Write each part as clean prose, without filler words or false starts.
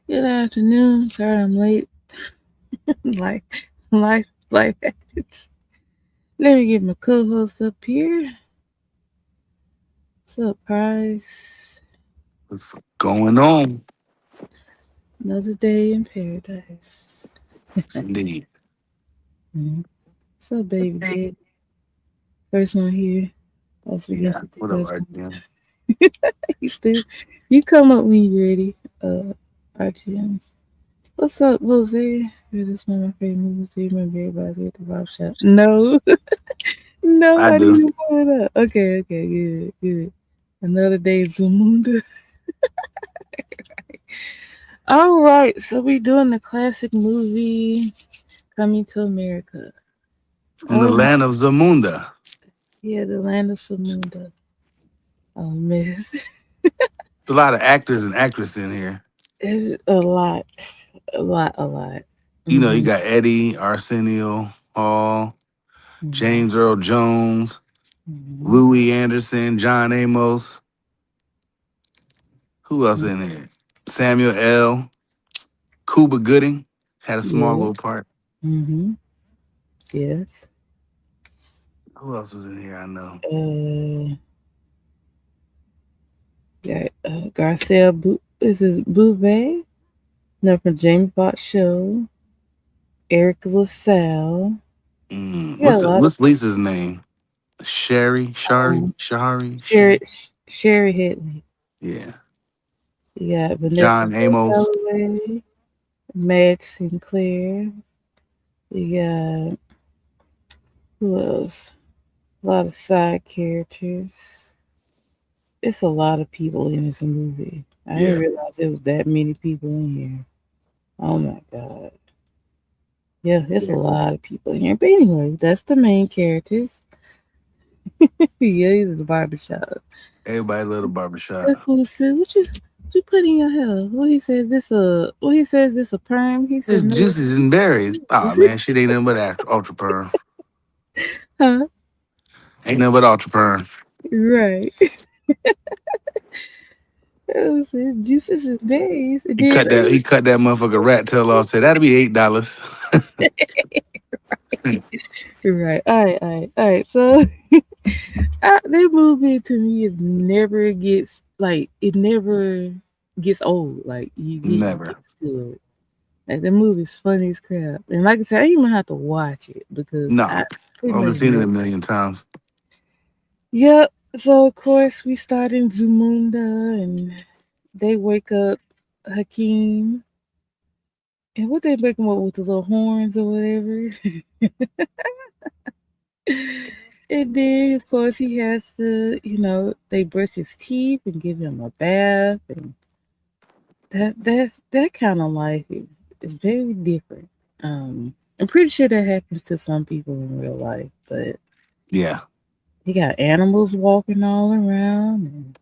Good afternoon. Sorry I'm late. life, life happens. Let me get my co-host up here. What's up, Price? What's going on? Another day in paradise. Yes, indeed. Mhm. What's up, baby dick? First one here. As we get Yeah. to the What up, first RGM? you still, you come up when you ready. RGM. What's up, Jose? This is one of my favorite movies. Do you remember everybody at the barber shop? No. No, I I didn't do. even pull it up. Okay, good, good. Another day in Zamunda. All right, so we're doing the classic movie Coming to America. From the Oh, land of Zamunda. yeah, the land of Zamunda. Oh, miss. A lot of actors and actresses in here. It's a lot, a lot. You know, you Mm-hmm. got Eddie, Arsenio Hall, Mm-hmm. James Earl Jones, Mm-hmm. Louis Anderson, John Amos. Who else in here? Samuel L. Cuba Gooding had a small Yeah. little part. Mm-hmm. Yes. Who else was in here? I know. Uh, got Garcia. Is it Bouvet? No, from James Bond Show. Eric LaSalle. Yeah, a lot of What's Lisa's name? Sherry, um, Shari, Sherry Sherry. Sherry Headley. Yeah. You got Vanessa John Bell Amos. Calloway, Madge Sinclair. You got who else? A lot of side characters. It's a lot of people in this movie. I didn't Yeah. realize there was that many people in here. Oh my god. Yeah, it's a lot of people in here. But anyway, that's the main characters. Yeah, he's in the barbershop. Everybody love the barbershop. That fool said, what you put in your hair? What he says this a perm? He It's said no. juices and berries. Oh man, shit ain't nothing but ultra perm. Huh? Ain't nothing but ultra perm. Right. I said juices and berries. And then He cut that motherfucker rat tail off. Said that'll be $8. right. All right. So that movie to me is never gets like it never gets old. Like you get Never. used to it. Like the movie's funny as crap. And like I said, I even have to watch it because No. I pretty I've much seen it know. a million times. Yep. So of course we start in Zamunda and they wake up Hakeem. And what they wake him up with the little horns or whatever. And then of course he has to, they brush his teeth and give him a bath and that kind of life is very different. I'm pretty sure that happens to some people in real life, but Yeah. you got animals walking all around and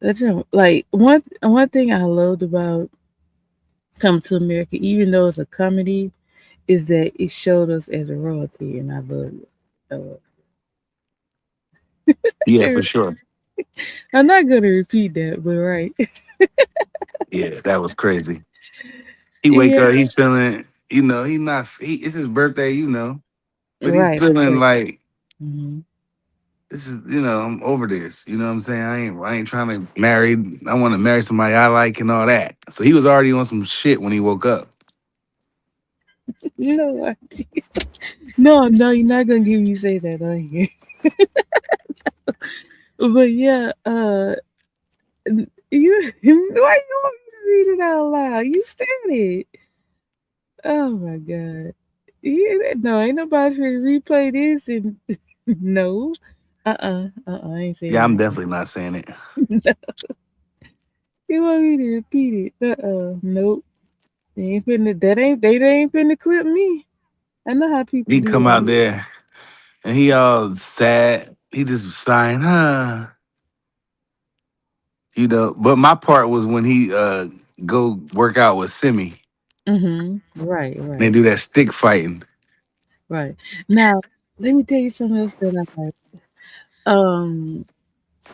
that's just, like one thing I loved about Come to America, even though it's a comedy, is that it showed us as a royalty, and I love it. I love Yeah, for it. sure. I'm not gonna repeat that, but right. Yeah, that was crazy. He wake Yeah, up, he's feeling, he not. It's his birthday, but he's right. feeling like Mm-hmm. this is, I'm over this. You know what I'm saying? I ain't trying to marry. I want to marry somebody I like and all that. So he was already on some shit when he woke up. No, no, no, you're not gonna give me say that on here. But yeah, you why you want me to read it out loud? You said it. Oh my god. Yeah, no, ain't nobody finna replay this and no. I ain't Yeah, saying I'm that. definitely not saying it. You want me to repeat it? Nope. They ain't finna clip me. I know how people He do come out on here. there and he all sad. He just sighing, huh? But my part was when he go work out with Simi. Right, They right, do that stick fighting. right. Now, let me tell you something else that I like. Um,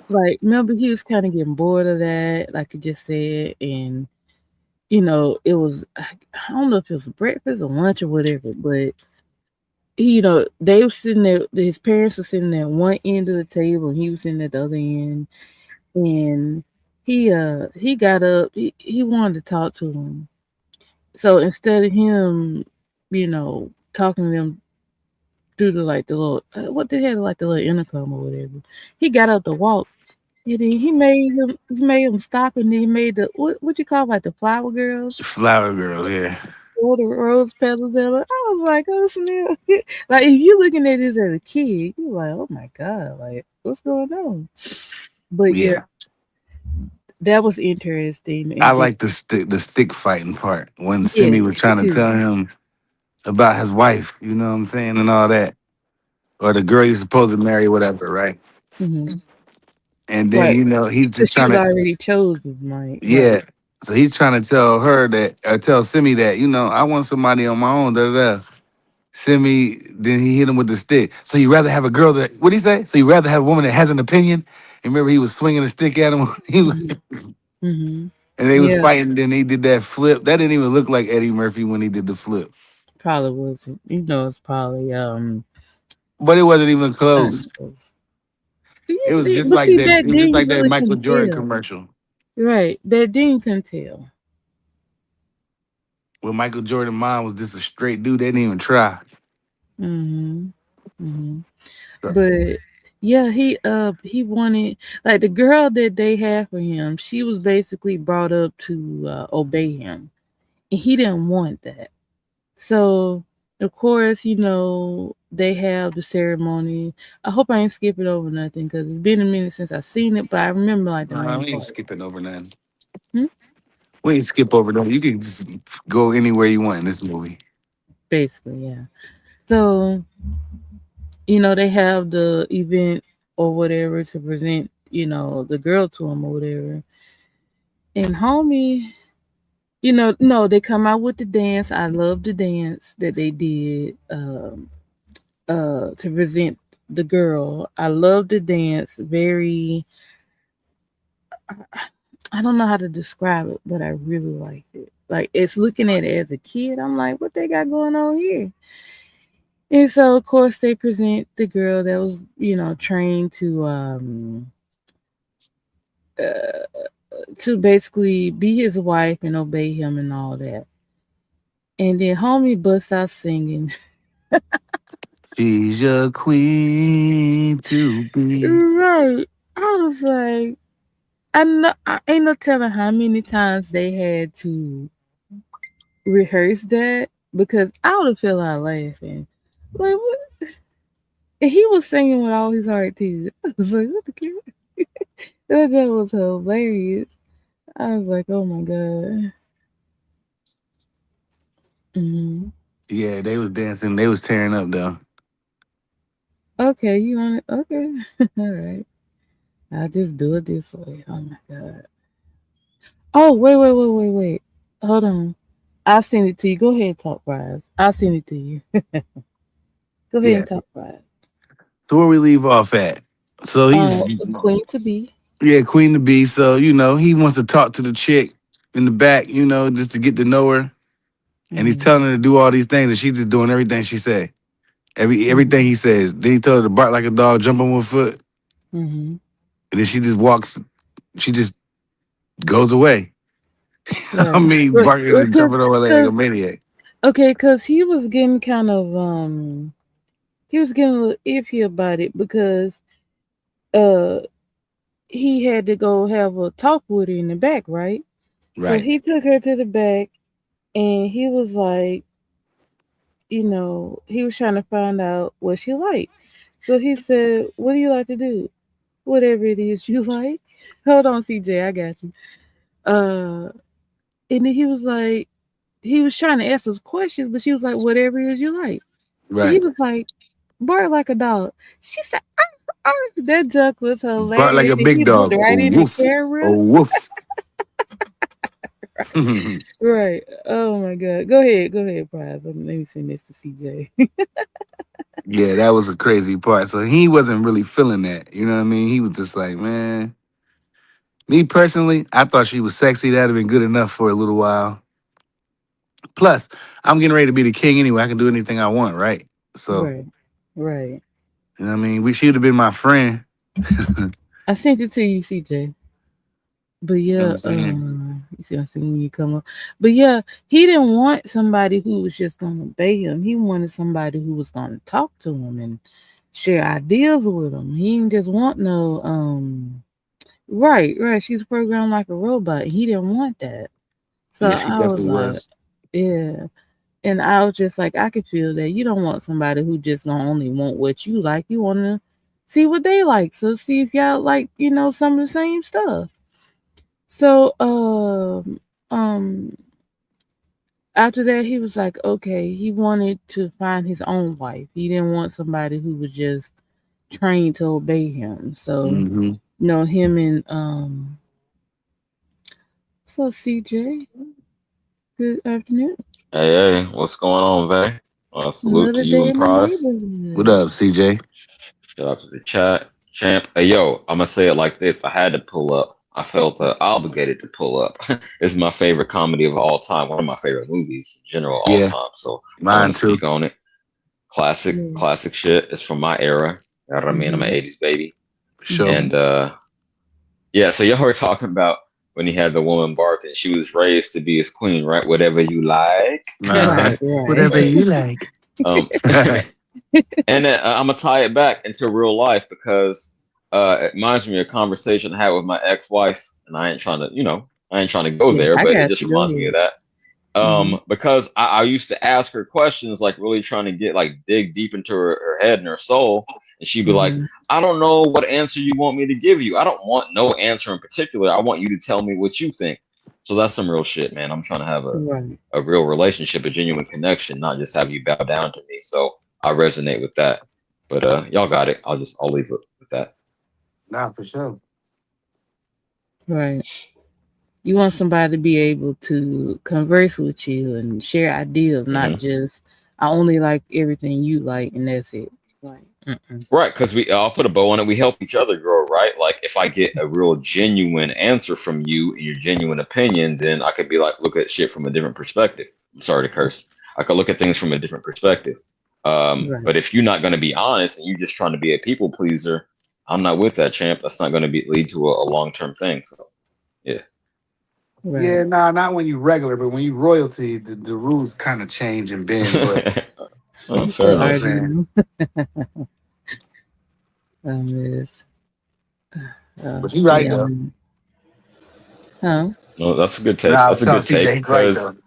like, remember he was kind of getting bored of that, like you just said, and it was I don't know if it was breakfast or lunch or whatever, but they were sitting there. His parents were sitting there at one end of the table, and he was sitting at the other end, and he got up. He wanted to talk to him, so instead of him, talking to them through the little what they had like the little intercom or whatever, he got up to walk. And then he made him stop, and then he made the what you call like the flower girls, Flower girls, yeah. all the rose petals. I was like, oh snap! Like if you looking at this as a kid, you're like, oh my god, like what's going on? But yeah, Yeah. that was interesting. I And then like the stick fighting part when yeah, Simi was me trying to too. tell him about his wife, you know what I'm saying, and all that. Or the girl you're supposed to marry, whatever, right? Hmm. And then, Right, he's because just she trying was to, already chosen, right? Right. yeah. So he's trying to tell her that, or tell Simi that, I want somebody on my own, da da da. Simi, then he hit him with the stick. So you rather have a girl that, what would he say? So you rather have a woman that has an opinion? And remember, he was swinging a stick at him. Hmm. Hmm. And they was Yeah, fighting. Then he did that flip. That didn't even look like Eddie Murphy when he did the flip. probably wasn't. It's probably But it wasn't even close. uncles. It was just But like see, that. back It was then just you like that really Michael couldn't Jordan tell. commercial. Right, back then you couldn't tell. When Michael Jordan mom was just a straight dude, they didn't even try. Hmm. Hmm. But yeah, he wanted like the girl that they had for him. She was basically brought up to obey him, and he didn't want that. So of course, they have the ceremony. I hope I ain't skipping over nothing because it's been a minute since I've seen it, but I remember like the We main ain't part. skipping over nothing. Hmm? We ain't skip over nothing. You can just go anywhere you want in this movie. Basically, yeah. So they have the event or whatever to present, the girl to him or whatever. And homie, no, they come out with the dance. I love the dance that they did to present the girl. I love the dance. Very I don't know how to describe it, but I really liked it. Like it's looking at it as a kid, I'm like, what they got going on here? And so of course they present the girl that was, trained to basically be his wife and obey him and all that. And then homie busts out singing. She's your queen to be. Right. I was like, I ain't no telling how many times they had to rehearse that because I would have fell out laughing. Like what? And he was singing with all his heart too. I was like, what the kid? That was hilarious. I was like, oh my god. Hmm. Yeah, they was dancing. They was tearing up though. Okay, you want it? Okay, all right. I'll just do it this way. Oh my god. Oh wait. Hold on. I'll send it to you. Go ahead, talk Rise. I'll send it to you. Go ahead Yeah. and talk Rise. So where we leave off at? So he's Queen to be. yeah, Queen to be. So he wants to talk to the chick in the back, just to get to know her. and he's Mm-hmm. telling her to do all these things, and she's just doing everything she say. Everything Mm-hmm. he says. Then he told her to bark like a dog, jump on one foot, Mm-hmm. and then she just walks. She just goes away. I Right. mean, But barking and jumping over like a cause maniac. okay, cause he was getting kind of he was getting a little iffy about it because uh he had to go have a talk with her in the back, right? So Right, he took her to the back and he was like, he was trying to find out what she liked. So he said, "What do you like to do? Whatever it is you like." Hold on, CJ, I got you. And then he was trying to ask us questions, but she was like, "Whatever it is you like." And he right. was like, "Bark like a dog." She said, that joke was Bark like hilarious. a And big he looked dog. right Oh in the woof. camera. Oh woof. Right. Oh my God. Go ahead. Go ahead, Prize. Let me send this to CJ. Yeah, that was a crazy part. So he wasn't really feeling that. You know what I mean? He was just like, man. Me personally, I thought she was sexy. That'd have been good enough for a little while. Plus, I'm getting ready to be the king anyway. I can do anything I want, right? So, Right. Right. you know what I mean? We should have been my friend. You I sent it to you, CJ. But know what yeah, I'm saying? you see, I seen you come up. But yeah, he didn't want somebody who was just gonna obey him. He wanted somebody who was gonna talk to him and share ideas with him. He didn't just want no right, right. She's programmed like a robot. He didn't want that. So Yeah, she I was definitely like, was. yeah. And I was just like, I could feel that you don't want somebody who just gonna only want what you like. You wanna see what they like. So see if y'all like, some of the same stuff. So um after that he was like, okay, he wanted to find his own wife. He didn't want somebody who was just trained to obey him. So, Hmm. him and so CJ, good afternoon. Hey, hey, what's going on, Vay? Salute Another to you day and in the Prize. What neighborhood. up, CJ? Shout out to the chat, champ. Hey, yo, I'm gonna say it like this: I had to pull up. I felt obligated to pull up. It's my favorite comedy of all time. One of my favorite movies, in general, all Yeah, time. So I want mine to too. speak on it. Classic, Yeah. classic shit. It's from my era. You know what I mean? I'm an Mm-hmm. '80s baby, For sure. Mm-hmm. and yeah. So y'all were talking about when he had the woman barking. She was raised to be his queen, right? Whatever you like. Uh-huh. Right, right. Whatever you like. um, And then, I'm gonna tie it back into real life because it reminds me of a conversation I had with my ex-wife, and I ain't trying to, I ain't trying to go Yeah, there, I but it got just you. Go reminds me of ahead. that. Mm-hmm. Because I used to ask her questions, like really trying to get like dig deep into her head and her soul, and she'd be like, Mm-hmm. "I don't know what answer you want me to give you. I don't want no answer in particular. I want you to tell me what you think." So that's some real shit, man. I'm trying to have Right. a real relationship, a genuine connection, not just have you bow down to me. So I resonate with that. But y'all got it. I'll leave it with that. Nah, for sure. Right. You want somebody to be able to converse with you and share ideas, not Hmm. just I only like everything you like and that's it. Like, mm-mm. Right, because we I'll put a bow on it. We help each other grow, right? Like if I get a real genuine answer from you and your genuine opinion, then I could be like, look at shit from a different perspective. I'm sorry to curse. I could look at things from a different perspective. Right, But if you're not going to be honest and you're just trying to be a people pleaser, I'm not with that, champ. That's not going to be lead to a long term thing. So yeah. right. Yeah, nah, not when you regular, but when you royalty, the rules kind of change and bend. But You Fair still you know what I'm enough. saying? arguing. Miss. But you right Yeah. though. Huh? Well, that's a good take. Nah, I That's was a telling good CJ take he's right though. because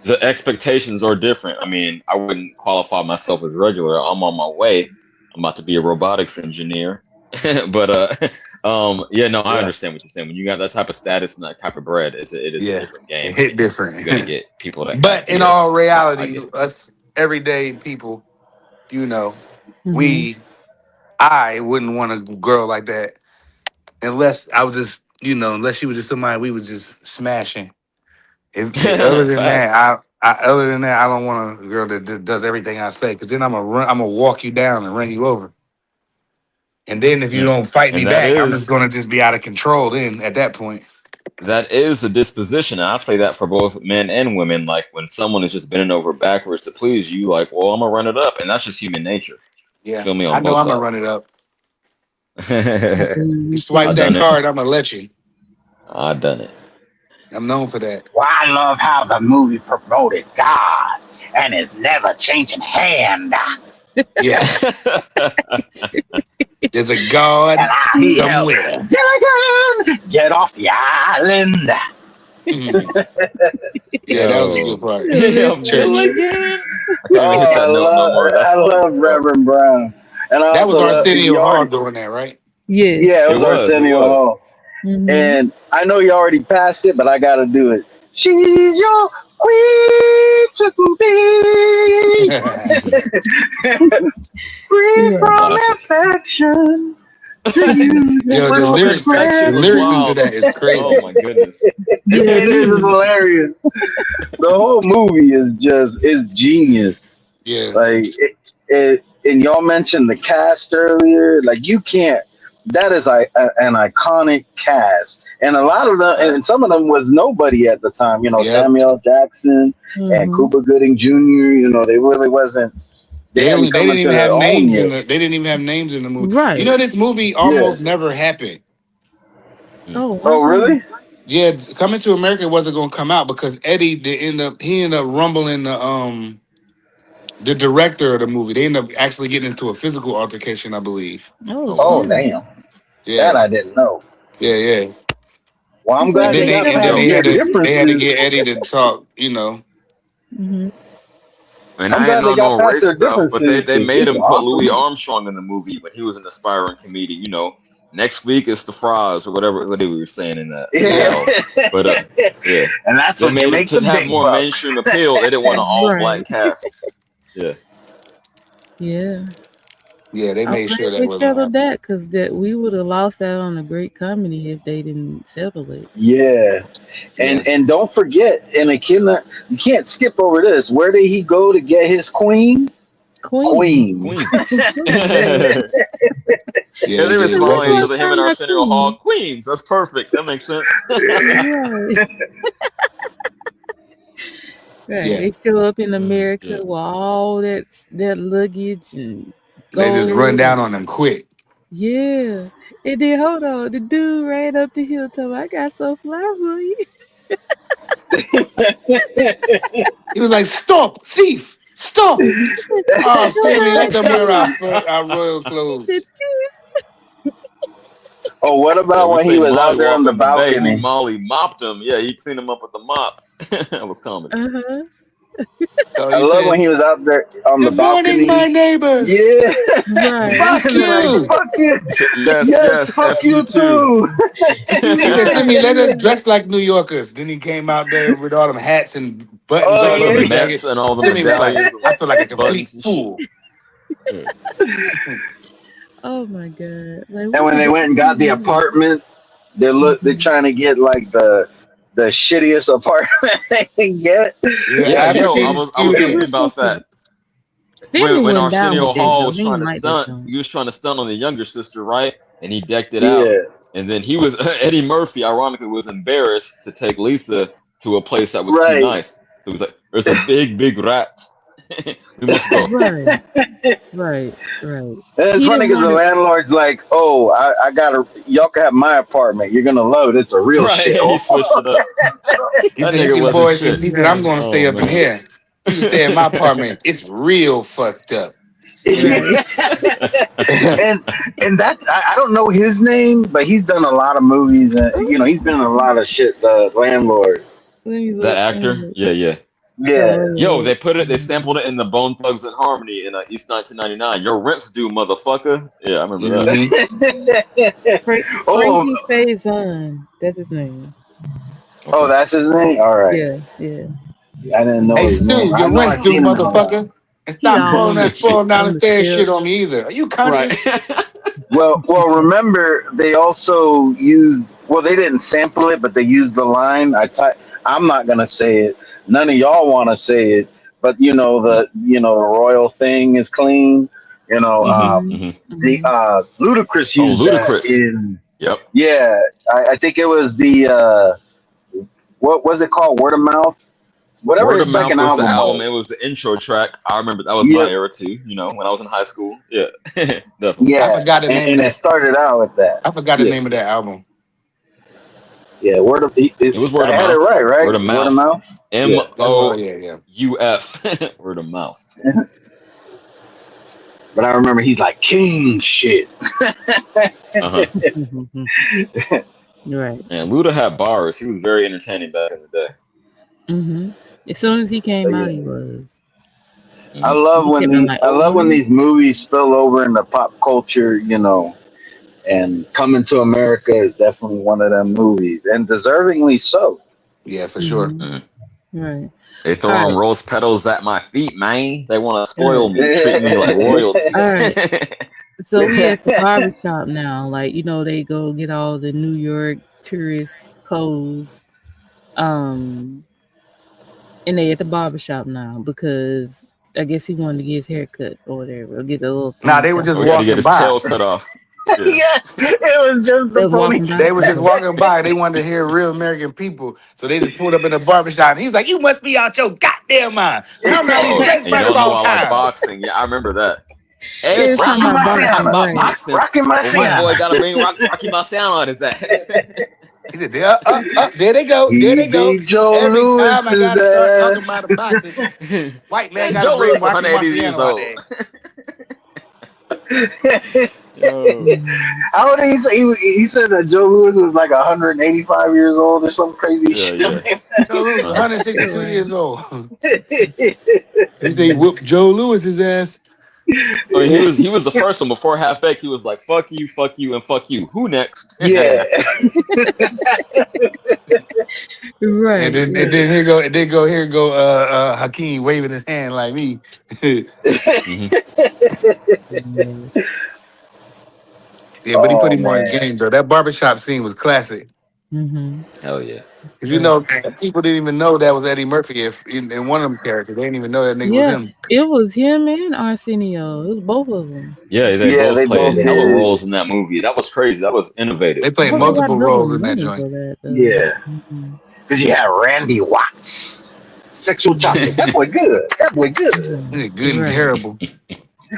the expectations are different. I mean, I wouldn't qualify myself as regular. I'm on my way. I'm about to be a robotics engineer. But yeah, no, I Yeah, understand what you're saying. When you got that type of status and that type of bread, it is a yeah, different it game. I hit mean, you're gonna different. get people to But in all acquiesce. So I reality, get it. us everyday people, you know, Mm-hmm. we I wouldn't want a girl like that unless I was just, unless she was just somebody we was just smashing. If other than that, Facts. I don't want a girl that does everything I say, because then I'm gonna walk you down and run you over. And then if you Mm. don't fight me And that back, I'm just is gonna just be out of control. Then at that point. That is the disposition. And I say that for both men and women. Like when someone is just bending over backwards to please you, like, well, I'm gonna run it up, and that's just human nature. Yeah, Feel me I on know both I'm gonna run sides. it up. You Mhm. swipe I that done it. card, I'm gonna let you. I done it. I'm known for that. Well, I love how the movie promoted God and is never changing hand. Yeah, there's a God And he helped somewhere. Gilligan get off the island. Mhm. Yeah, that was a good Yo, part. yo, Church. Gilligan. I can't even hit Oh, that note no more. I That's funny love as fuck. Reverend Brown. And I That was also love, Arsenio you Hall already, doing that, right? Yes. yeah, it It was was. It Arsenio was. Hall. Mm-hmm. And I know you already passed it, but I got to do it. She's your queen to be. Free Yeah. from Classic. affection to use it Yo, the for That lyrics, the section was protection. lyrics into wild. that is Oh crazy. my goodness. Yeah, It is really. hilarious. The whole movie is just is genius. Yeah, Like and y'all mentioned the cast earlier. Like you can't. That is an iconic cast, and a lot of them, and some Facts. of them was nobody at the time. You know, yep. Samuel L. Jackson and Mm-hmm. Cooper Gooding Jr. You know, they really wasn't. They hadn't They come didn't into even their have own names in yet. the. They didn't even have names in the movie. You Right. know, this movie Yeah. almost never happened. Mm. Oh Oh, wow. really? Yeah, Coming to America wasn't gonna come out because Eddie he ended up rumbling the director of the movie. They ended up actually getting into a physical altercation, I believe. Oh Oh Oh, wow. shit. damn. That Yeah, I didn't know. yeah. Well, I'm I'm glad glad And then they they got kept they past Yo, their they had to differences. get Eddie to talk. You know, Mm-hmm. and I'm I ain't glad they on got no past race their stuff, but differences they because made it's an him put awesome Louis movie. Armstrong in the movie when he was an aspiring comedian. You know, next week it's the fries or whatever what they were saying in that Yeah. house. But yeah, And that's they when you made him make the to have big more bucks. mainstream appeal. They didn't want an all black Right. cast. Yeah, Yeah. yeah, they I'm made glad sure that they wasn't settled happening. that because that we would have lost out on a great comedy if they didn't settle it. Yeah. Yes. And don't forget, and a kid, you can't skip over this. Where did he go to get his queen? Queen. Queens. Queens. Right. Yeah, Yeah, he they were did. That's smiling at each why Reverend. it's other. Him and not my Arsenio Hall, queen. Queens. That's perfect. That makes sense. Right. Right. Yeah, They show up in America Yeah. with all that luggage and they just gold. run down And, on them quick. yeah. And then hold on, the dude ran up the hill told me, I got some flowers for you. He was like, "Stop, thief! Stop! Oh, Sammy, let Nobody them wear see. our royal He said, clothes." Oh, what Yeah, about we when he say was Molly out there on walked the on the bay. He balcony? Molly mopped him. Yeah, he cleaned him up with the mop. That was comedy. uh-huh. So I he love when said, he was out there on the "Good morning, balcony. my neighbors. Yeah. Right. Fuck And they're like, you." fuck you. He said, yes, Yes, yes, fuck F you you too. too. He said, Right. "Sammy, let us Yeah. dress like New Yorkers." Then he came out there with all them hats and buttons Oh, All all the over yeah. the Mets jacket. and all the Sammy was like, medallions "I feel like a and complete buttons and shit. fool." Yeah. Oh my God. Like And what when is they went and got the this? apartment, they're Mm-hmm. trying to get like the shittiest apartment they can get. Yeah, Yeah, yo, African I was thinking students. about that. Stanley When went down Arsenio with that Hall though. was He trying didn't to like that stunt, joint. he was trying to stunt on the younger sister, right? And he decked it out. Yeah. And then he was Eddie Murphy, ironically, was embarrassed to take Lisa to a place that was too Right. nice. So he was like, "There's a big rat. We must go." Right. Right. Right. And it's He funny didn't because want the to. landlord's like, "Oh, I gotta, y'all can have my apartment. You're gonna love it. It's a real Right? He shithole." switched it up. He That said, "You nigga can wasn't boys can." shit. He said, "I'm Right. going to stay Oh up in man. here. You can stay in my apartment. It's real fucked up." And Right. and that I don't know his name, but he's done a lot of movies, and he's been in a lot of shit. The landlord. Let me That look. actor? Yeah. Yeah. Yo, Oh, they sampled it in the Bone Thugs and Harmony in East 1999. Your rent's due, motherfucker. Yeah, I remember that. hmm Oh, Frankie Faison. That's his name. Okay. that's his name. All right. Yeah. I didn't know "Hey, his name. Stu, I your know I rent's due, seen him in a lot. motherfucker. And He stop all pulling on the falling down on the the stairs shit step. on me either. Are you Right. conscious?" Well, remember they also used. Well, they didn't sample it, but they used the line. I'm not gonna say it. None of y'all want to say it, but the royal thing is clean. Mm-hmm. Mm-hmm. Mm-hmm. The Mm-hmm. Ludacris Oh, used that Ludacris. in. Yep. Yeah, I think it was the what was it called? Word of Mouth. Whatever Word his of Mouth second was the album album. was. It was the intro track. I remember that was my Yep. era too. You know, when I was in high school. Yeah, definitely. I Yeah, forgot the name of and it that. started out with that. I forgot the Yeah, name of that album. Yeah, word of it was word I of had it mouth. right, Word right? of Word of mouth. mouth. Yeah. That's what. Yeah. MOUF. Word of mouth. But I remember he's like king shit. Uh-huh. Right. And Luda had bars. He was very entertaining back in the day. Mm-hmm. As soon as he So, came out, yeah. he was. I Mhm. love He when kept on like, I love when oh, these movies spill over into pop culture, you know. And Coming to America is definitely one of them movies, and deservingly so. Yeah, for sure. mhm. Right. They All throwing right. rose petals at my feet, man. They want to All spoil right. me, treat me like royalty. All right. So we at the barbershop now. Like, they go get all the New York tourist clothes. And they at the barbershop now because I guess he wanted to get his hair cut or whatever, or get a little Nah, thing they were cut. just Oh, he had to get walking his by. tail cut off. Yeah. Yeah, it was just They the was walking by. They was just ponytail. walking by. They wanted to hear real American people. So they just pulled up in the barbershop. And he was like, you must be out your goddamn mind. Come out here Oh, straight and from the y'all know wrong I like time. boxing. Yeah, I remember that. Hey, They was talking Rocky Rocky, about you want to talk boxing, Marciano. about right? boxing? Rocky Well, my boy Marciano. got to bring Rocky Marciano on his ass. He said, there they go. There He they go. beat Joe Every time I Lewis's got to start talking ass. about a boxing, white man got to Joe bring Lewis, Rocky 180 years Marciano out old. there. Oh, How old did he say? He said that Joe Lewis was like 185 years old or some crazy yeah, shit. yeah. Joe Lewis was Uh-huh. 162 Right. years old. He said he whooped Joe Lewis's ass. I mean, he was the first one before Half Baked. He was like, fuck you, and fuck you. Who next? Yeah. Right. And then Right. here go Hakeem waving his hand like me. Mhm. Yeah, but he put Oh him on his man. game though. That barbershop scene was classic. Mm-hmm. Hell yeah. Cause people didn't even know that was Eddie Murphy in one of them characters. They didn't even know that nigga was Yeah, him. it was him and Arsenio. It was both of them. Yeah, they Yeah, both they played both hella did. roles in that movie. That was crazy. That was innovative. They played But they got multiple double roles in that money joint. for that, though. Yeah. Mm-hmm. Because you had Randy Watts. Sexual chocolate. That boy good. That boy good. Nigga good and Right. terrible.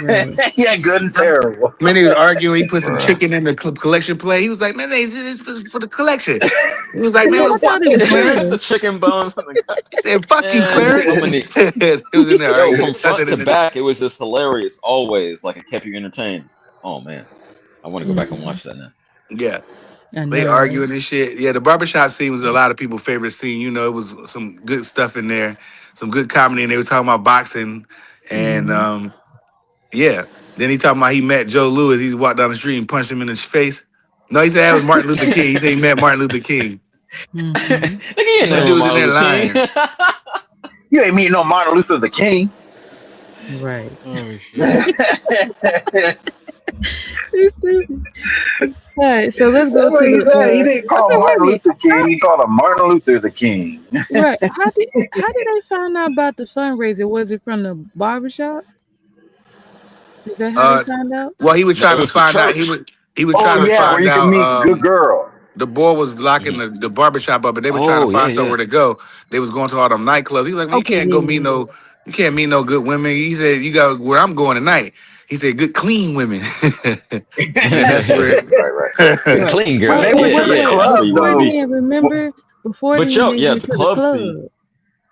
Right. Yeah, good and terrible. Man, he was arguing. He put some Bruh. chicken in the collection plate. He was like, "Man, this is for the collection." He was like, "Man, I well, thought fuck it you, was Clarence." the chicken bones and the guts. He said, "Fuck you, Man, Clarence." I'm gonna need- It was in there Yo, arguing. from front to In the- back, it was just hilarious. Always, like it kept you entertained. Oh man, I want to go back and watch that now. Yeah, I they know. arguing and shit. Yeah, the barbershop scene was a lot of people's favorite scene. You know, it was some good stuff in there, some good comedy, and they were talking about boxing. And yeah, then he talking about he met Joe Louis. He walked down the street and punched him in his face. No, he said that was Martin Luther King. He said he met Martin Luther King. Mm-hmm. Nigga, you ain't That never dude was in there Martin Luther King. You ain't meeting no Martin Luther the King. Right. Oh shit. All right, so let's That's go what to he the. said. He didn't call Okay, him wait a Martin minute. Luther King. He called him Martin Luther the King. Right. How did they find out about the fundraiser? Was it from the barbershop? Is that how they found out? Well, he was No, it trying to was the find out. He church. was Oh trying to yeah, where find you can meet out. good girl. The boy was locking the barbershop up, but they were trying Oh to yeah, find yeah. somewhere to go. They was going to all them nightclubs. He's like, "Man, Okay, yeah. you can't meet no good women." He said, "You got where I'm going tonight." He said, "Good clean women." And that's where. right. The Right. clean girl. When they went to the That's club, where you want though, to be. Then, remember, before But then, yo, they yeah, went the to the club club. scene.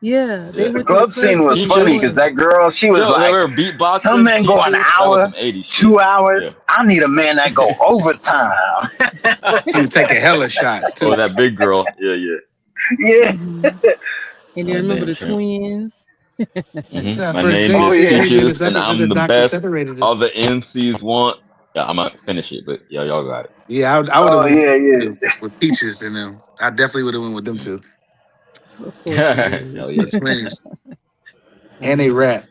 Yeah, they Yeah. the went to club the scene club. was to funny Peaches. because that girl, she was Yo, they like, were beatboxing. some men go an Peaches. That was hour, some 80s shit. 2 hours. Yeah. I need a man that go overtime. He was taking hella shots Oh, too. that big girl. Yeah. Yeah. Mhm. And then Oh, remember damn, the champ. twins. It's our My first name date. Oh is yeah. Peaches, and I'm the Doctor best. separated All us. the MCs want. Yeah, I'm not finish it, but yeah, y'all got it. Yeah, I would have Oh went yeah. with Peaches and them. I definitely would have went with them two. Of course. you Hell would. yeah. The twins. And they rap.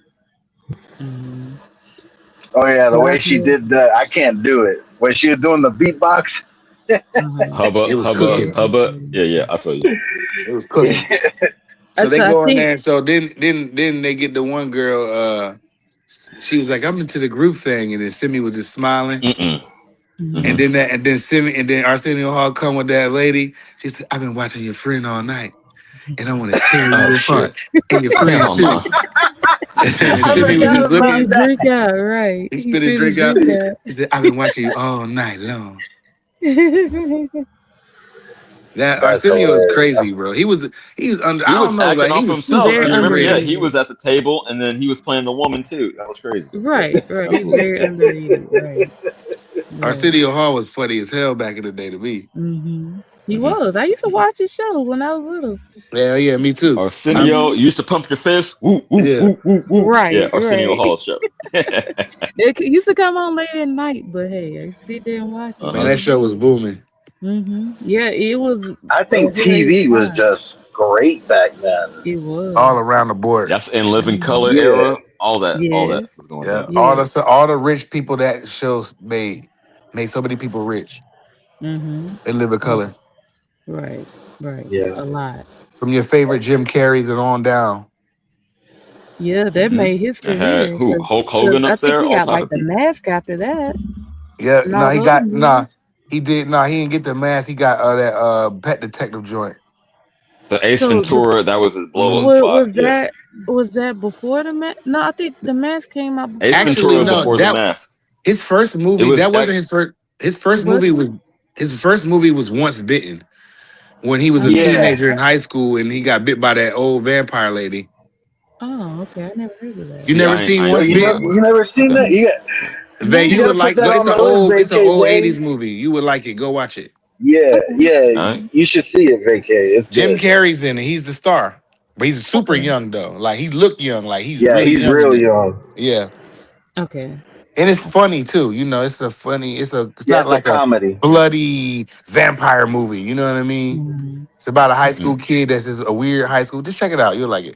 Mhm. Oh yeah. The But way I she feel- did I can't do it. When she was doing the beatbox. uh-huh. Hubba, It was hubba, cooking. hubba. Yeah, I feel you. It was cooking. So they So I go in think- there. So then they get the one girl. She was like, "I'm into the group thing," and then Simi was just smiling. Mm-mm. Mhm. And then Simi and then Arsenio Hall come with that lady. She said, "I've been watching your friend all night." and I want to tear Oh you shit! apart. And your friend Hell too. no. And I Simi was forgot just about looking. His that. drink out, right? He He spit his spit his drink out. drink He said, "I've been watching you all night long." out. That That's Arsenio is hilarious. crazy, bro. He was under. I He don't was know, acting like he off was himself. super Very You remember? Yeah, underrated. he underrated. was at the table, and then he was playing the woman too. That was crazy. Right, right. He's Absolutely. very underrated. Right. Right. Arsenio Hall was funny as hell back in the day to me. Mm-hmm. He Mhm. was. I used to watch his show when I was little. Yeah, me too. Arsenio, you used to pump your fist. Woo, woo, Yeah. woo, woo, woo. Right, Yeah, Arsenio right. Hall show. It used to come on late at night, but hey, I sit there and watch it. Man, Uh-huh. that show was booming. Mm-hmm. Yeah, it was. I think a hilarious TV was time. just great back then. It was. All around the board. That's in living Mhm. color Yeah. era. All that Yes. was going Yeah. down. All the rich people that shows made so many people rich Mm-hmm. in living color. Right. Right. Yeah. A lot. From your favorite Jim Carreys and on down. Yeah, that Mhm. made his I had career. who? Hulk Hogan I up think there. he All got type like of the people. mask after that. Yeah, And no, all he those got movies. he did he didn't get the mask. He got that Pet Detective joint. The Ace So Ventura. That was his blow up Mhm. spot. Yeah. was that before the mask? No, I think the mask came out. Ace Actually, Ventura was no, before the mask. his first It movie, was that wasn't his first. His first What? movie was Once Bitten, when he was a Okay. Yeah. teenager in high school and he got bit by that old vampire lady. Oh, okay. I never heard of that. You See, never I ain't- seen I ain't Yo, Once seen that Bitten? one. you never seen Okay. that? You got, Vay, you you gotta would put like. that It's on an the list, old Vacay. '80s movie. You would like it. Go watch it. Yeah, Okay. yeah. All right. You should see it, Vacay. It's Jim good. Carrey's in it. He's the star, but he's super Okay. young though. Like he looked young. Like he's Yeah, really he's young in real it. young. Yeah. Okay. And it's funny too, it's a funny. It's Yeah, not it's a like a comedy. bloody vampire movie. You know what I mean? Mhm. It's about a high Mhm. school kid that's just a weird high school. Just check it out. You'll like it.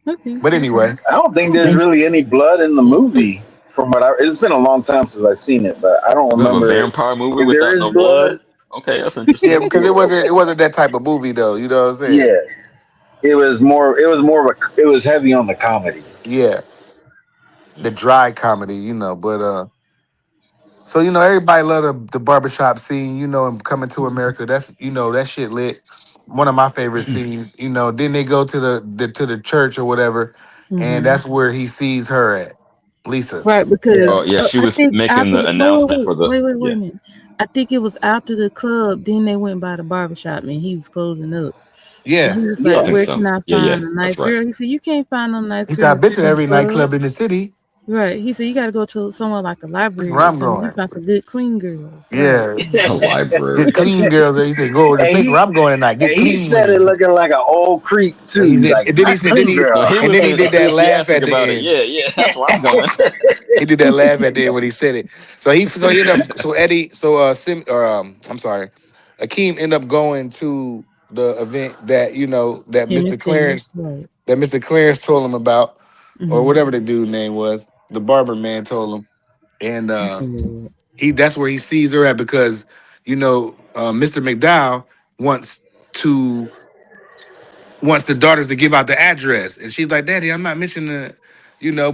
Okay. But anyway, I don't think there's really any blood in the movie. From what it's been a long time since I've seen it, but I don't We have a remember vampire movie if there without is no blood. blood. Okay, that's interesting. yeah, because it wasn't that type of movie though. You know what I'm saying? Yeah, it was more it was heavy on the comedy. Yeah, the dry comedy. But so everybody love the barbershop scene. And Coming to America. That's that shit lit. One of my favorite scenes. Then they go to the church or whatever, and Mhm. that's where he sees her at, Lisa. Right, because Yeah. Oh yeah, she I was think making after the the announcement for the. wait Yeah. a minute. I think it was after the club. Then they went by the barbershop and he was closing up. And Yeah. he was Yeah. I like, think "Where so. can I Yeah, find yeah, a nice that's right. girl?" He said, "You can't find no nice He girl said, I've been to in the every club." nightclub in the city. Right. He said, "You got to go to somewhere like a That's library where or I'm something. You going. find some good clean girls." Right. Yeah. The library. Get clean girls. He said, go to the And place he where I'm going tonight. and Get he clean said it women. looking like an old creep too. And he He's did, like, and then he nice said, then clean he, No, girl. he and was then he saying did that laugh enthusiastic at the about it. end. Yeah, yeah, that's where I'm going. He did that laugh at the end when he said it. So he ended up, so Eddie, so I'm sorry, Akeem ended up going to the event that that Him and Mr. Timmy. Clarence Right. told him about, or Mhm. whatever the dude name was. The barber man told him, and Yeah. that's where he sees her at because Mr. McDowell wants the daughters to give out the address, and she's like, "Daddy, I'm not mentioning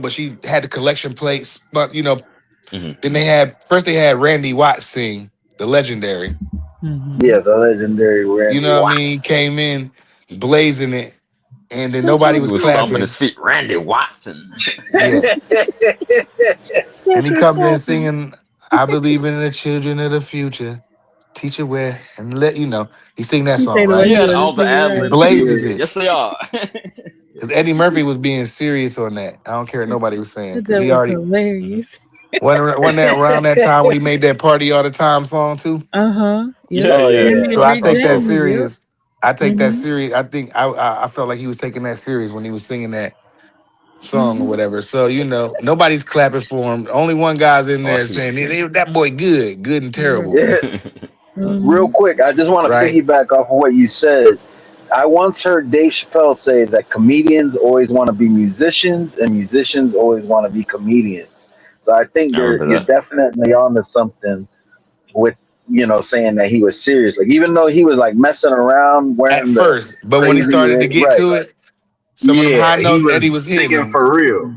but she had the collection plates, but Mhm. then they had Randy Watts sing the legendary. Mhm. Yeah, the legendary Randy You know what I mean? He Watts. came in blazing it, and then So nobody He was was stomping clapping. his feet. Randy Watson. Yeah, and he Special comes in Chapman. singing, "I believe in the children of the future. Teacher where and let you know." He sing that He song, say the way right? He he had was all the singing, ad He right. libs blazes too. it. Yes, they are. Because Eddie Murphy was being serious on that. I don't care what nobody was saying. Because That he was already hilarious. wasn't that around that time when he made that "Party All the Time" song too. Yeah. Yeah, Oh yeah. yeah. Timmy So and I Rick take that James. Yep. serious. I take that Mhm. serious. I think I felt like he was taking that serious when he was singing that song or Mhm. whatever. So nobody's clapping for him. Only one guy's in Oh, I there see what saying, you're saying. That boy good and terrible." Right. Yeah. Real Mhm. quick, I just want to Right? piggyback off of what you said. I once heard Dave Chappelle say that comedians always want to be musicians and musicians always want to be comedians. So I think I remember you're that. definitely onto something with saying that he was serious. Like even though he was like messing around At wearing the first, but when he crazy started to get right. to it, some of them high Yeah, he notes was Eddie was hitting singing them. for real.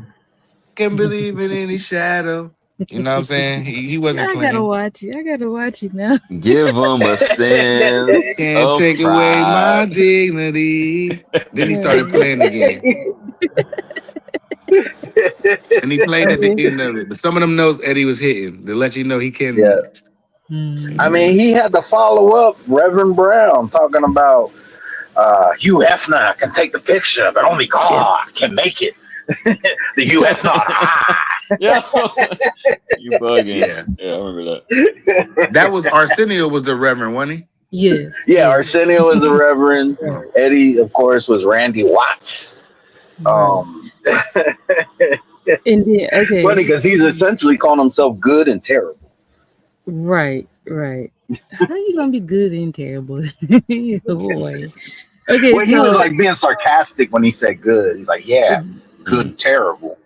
Can't believe in any shadow. You know what I'm saying? He Yeah, wasn't I gotta playing. watch it. I gotta watch it now. Give them a sense Can't of take away my pride. dignity. Then he started Right. playing again. And he played at the Yeah. end of it. But some of them notes Eddie was hitting to let you know he Yeah. can. I Mhm. mean, he had to follow up Reverend Brown talking about Hugh Hefner can take the picture, but only God can make it. The Hugh Hefner. Yeah, you bugging. Yeah. Yeah, I remember that. That was Arsenio was the Reverend, wasn't he? Yes. Yeah, Yes. Arsenio was a Reverend. Oh. Eddie, of course, was Randy Watts. Right. It's And then okay. funny because he's essentially calling himself good and terrible. Right. Right. How you gonna be good and terrible? Boy. Okay. Well, he was So like being sarcastic when he said good. He's like, yeah, good and terrible.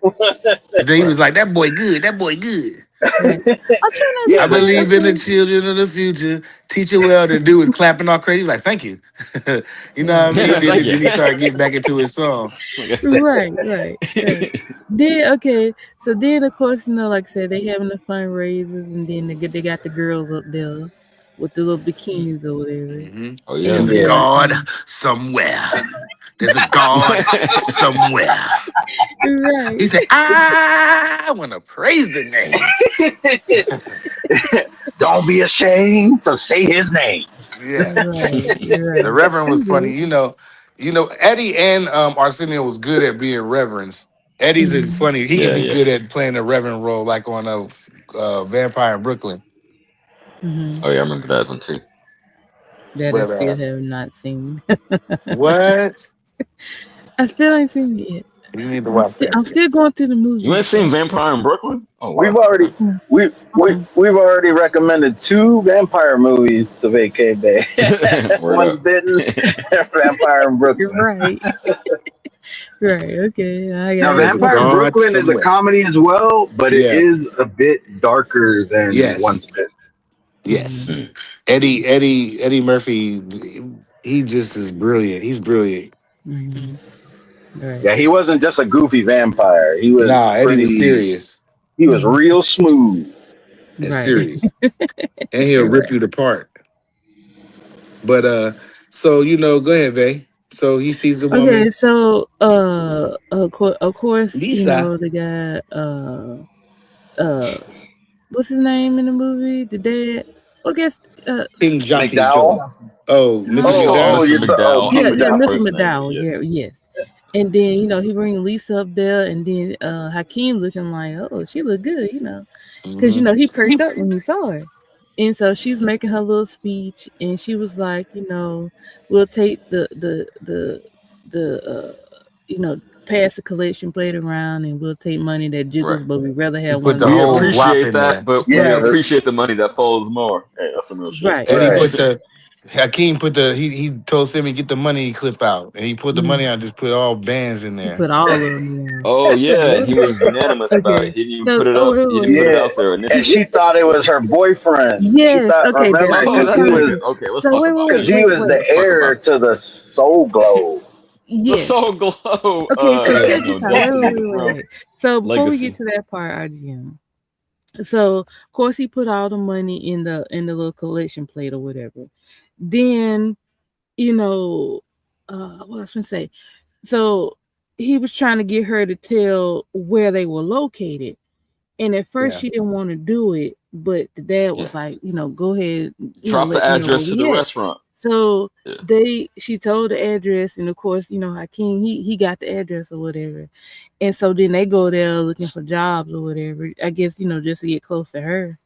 Then he was like, that boy good, that boy good. right. I'm trying to Yeah, I but believe in the okay. children of the future. Teach it well to do is clapping all crazy. He was like, thank you. You know what I mean? Thank you. Then he started getting back into his song. Right. Then okay. So then of course, like I said, they having the fundraisers and then they got the girls up there with the little bikinis or whatever. Mhm. Oh yeah. There's a Yeah. God somewhere. There's a God somewhere. Right. He said, I want to praise the name. Don't be ashamed to say his name. Yeah. Right. The Reverend was funny. Okay. You know, Eddie and Arsenio was good at being reverends. Eddie's Mhm. funny. He could Yeah, be yeah. good at playing a reverend role, like on a Vampire in Brooklyn. Mhm. Oh yeah, I remember that one too. That I But still have not seen. what? I still ain't seen it yet. You need to watch that I'm too. still going through the movie. You ain't seen Vampire in Brooklyn? Oh We've wow. already we've already recommended 2 vampire movies to vacate day. Word One's up. Bitten, Vampire in You're Brooklyn. right. Right. Okay. I Now, got There's a Vampire in God Brooklyn is a somewhere. comedy as well, but it Yeah. is a bit darker than Yes. One's Bitten. Yes. Eddie Murphy, he just is brilliant. He's brilliant. Mhm. Right. Yeah, he wasn't just a goofy vampire. He was Nah, Eddie was pretty. serious He was real smooth. and Right. serious. And he'll Right. rip you apart. But so go ahead, Vay. So he sees the Okay. woman. So of course, Lisa. the guy what's his name in the movie? The dad. I guess King Joffrey's McDowell. Joe. Oh, Mr. Just call him McDowell. Mr. McDowell. yeah, I forgot his Mr. first name. McDowell. Yeah. Yes. And then, he bring Lisa up there and then Hakeem looking like, oh, she look good, because Mhm. he perked up when he saw her. And so she's making her little speech and she was like, we'll take the pass the collection plate around and we'll take money that jiggles, Right. but we'd rather have Put one the We that whole folds. whop appreciate in that, there. but we Yeah, appreciate the money that folds more. Hey, that's some real shit. Right. And he Right. put Hakeem put he told Simmy get the money clip out. And he put the money out, just put all bands in He there. put all of them in. Oh yeah, and he was unanimous about it. He didn't even So- put it oh, up. wait, He wait, didn't put it Yeah. out there And initially. she thought it was her boyfriend. She Yes, thought, okay, remember, that's Oh, because that's he right. was Okay, let's So talk wait, about because it. he was the Let's talk heir about it. to the Soul Globe. The yes. Soul Glow. Okay, so check no, this out. Destiny Throne. Wait. So before we Legacy. get to that part, RGM. So of course he put all the money in the little collection plate or whatever. Then, what was I gonna say? So he was trying to get her to tell where they were located. And at first she didn't want to do it, but the dad was like, go ahead, Drop the let me know address where to we the at. restaurant. So Yeah. she told the address, and of course, Hakeem, he got the address or whatever. And so then they go there looking for jobs or whatever. I guess, just to get close to her.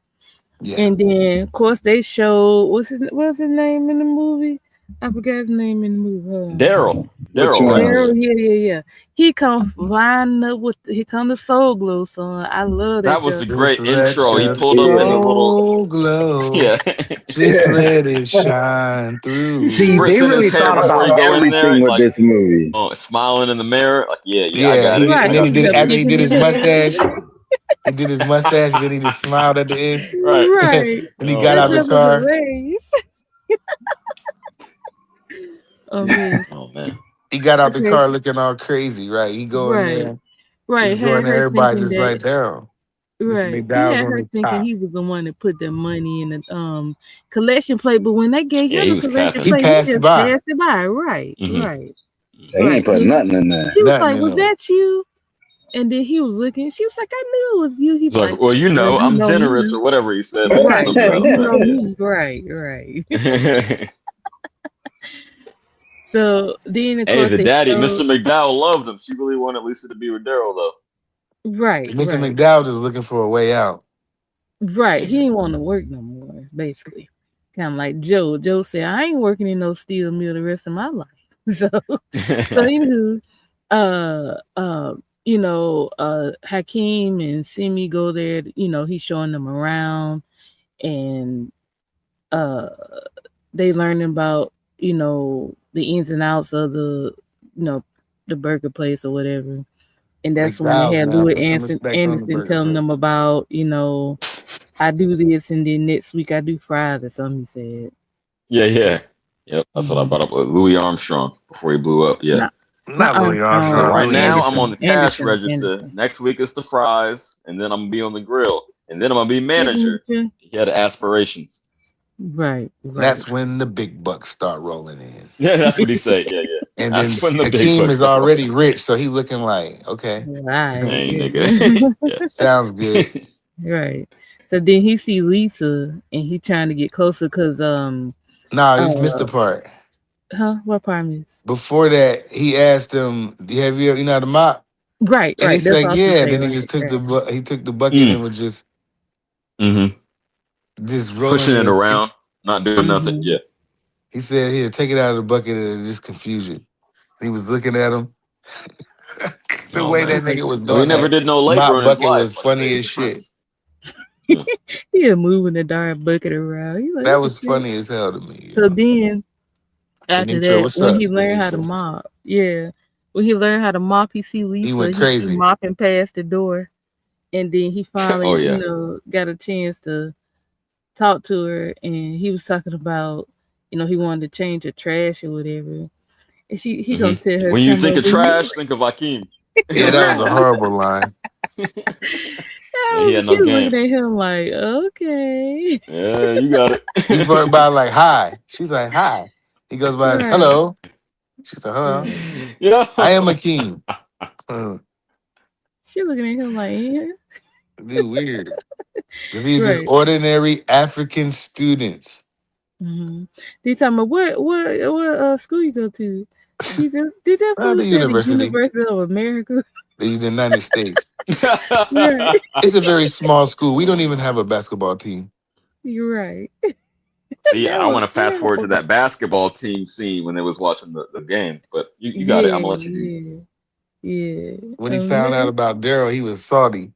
Yeah. And then of course they show what's his name in the movie? I forgot his name in the movie. Hold on. Daryl. Which one? Daryl, yeah. He come flying up he come to Soul Glow song. I love that. That was a joke. great Just let intro. He your pulled up in the little soul glow. yeah. Just let it shine through. See, they Spritzing really his hair thought before about you go in there, everything with like this movie. smiling in the mirror. Like, yeah, I Yeah, got it. Right. and then he did Yeah, after he did his yeah. mustache. He did his mustache, and then he just smiled at the end. Right. And he got out the That was car. hilarious. Oh man. Oh man. He got out the Okay. car looking all crazy, right? He go in Right. there. Right. He's going Had there. her Everybody's thinking just that like, Daryl. Right. He McDowell's had on her the thinking top. he was the one that put the money in the collection plate, but when they gave Yeah, him he the was collection capping. He plate, he passed it just by. passed it by. Right, hmm right, They ain't right. put Then nothing in there. she was Nothing like, in "Was there. that you?" And then he was looking. She was like, "I knew it was you." He He's was like, like, well, you "Well, know, you I'm know generous me." or whatever he said. Right, Some right. girl You said, know me. Right, right. yeah. So then, of Hey, course, the they daddy, showed. Mr. McDowell, loved him. She really wanted Lisa to be with Daryl, though. Right, Mr. right, McDowell just looking for a way out. right. He didn't want to work no more. Basically, kind of like Joe. Joe said, "I ain't working in no steel mill the rest of my life." So, anywho, uh, uh, Hakeem and Simi go there. He's showing them around, and uh, they learning about the ins and outs of you know the burger place or whatever. And that's when they McDowell's had now. Louis Put some respect on the Anderson burger telling plate. them about, I do this and then next week I do fries or something, he said. yeah. Yep, that's what I brought up with Louis Armstrong before he blew up. Yeah. Not, not Not Louis So Armstrong. Armstrong. right Louis now, I'm on Anderson. the cash Anderson. register. Next week is the fries, and then I'm gonna be on the grill, and then I'm gonna be manager. He had aspirations. Right. That's when the big bucks start rolling in. Yeah, that's what he said. Yeah. And then That's when the big Hakeem bucks is start already rich, so he looking like, okay, Right. Hey, Yeah. nigga. Yeah. sounds good. Right. So then he see Lisa and he trying to get closer because Nah, you missed the part. what part is? Before that, he asked him, "Have you know how to mop?" Right. And he That's said, all "Yeah." say, Then he right. just took he took the bucket Mm. and was just Mm-hmm. rolling Pushing it it. around, not doing nothing. Yeah. He said, "Here, take it out of the bucket and just confuse you." He was looking at him. The Oh, way man. that nigga was So he doing never that did no labor mop in his bucket life. was Like I said, funny he as was a shit. prince. He moving the darn bucket around. He like, That what was the heck? funny as hell to me. So then after Benicio, that, what's when up? he learned how to Benicio. mop, when he learned how to mop, he see Lisa, went he crazy. mopping past the door, and then he finally, Oh, yeah. got a chance to talk to her, and he was talking about, he wanted to change her trash or whatever, and he gonna tell her, When you think of "When you-" trash, think of Hakeem. Yeah, that was a horrible line. Yeah, he had she no was game. looking at him like, okay, Yeah, you got it. He brought by like, "Hi." She's like, "Hi." He goes by, Right. "Hello." She's like, "Hello." Yeah. I am Hakeem. She looking at him like, yeah. Dude, weird. These just Right. ordinary African students. They talking about what school you go to? Did that Not fool the say the university. University of America? The United States. Right. It's a very small school. We don't even have a basketball team. You're right. See, That I was want to fast forward to terrible. that basketball team scene when they was watching the game, but you got it. I'm gonna let you do. Yeah. When he found out about Daryl, he was salty.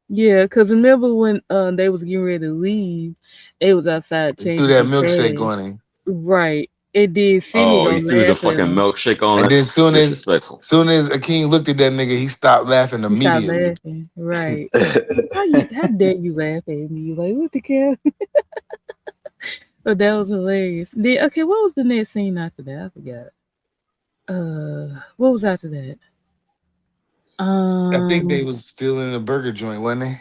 Yeah, because remember when they was getting ready to leave, they was outside He changing threw that their milkshake trash. on him. Right. It did. Cindy Oh, gonna you threw the laugh at fucking him. milkshake on And it. then soon Disrespectful. as Akeem looked at that nigga, he stopped laughing He stopped immediately. laughing. Right. How dare you laugh at me? Like, what the hell? But that was hilarious. Then, okay, what was the next scene after that? I forgot. What was after that? I think they was still in the burger joint, wasn't they?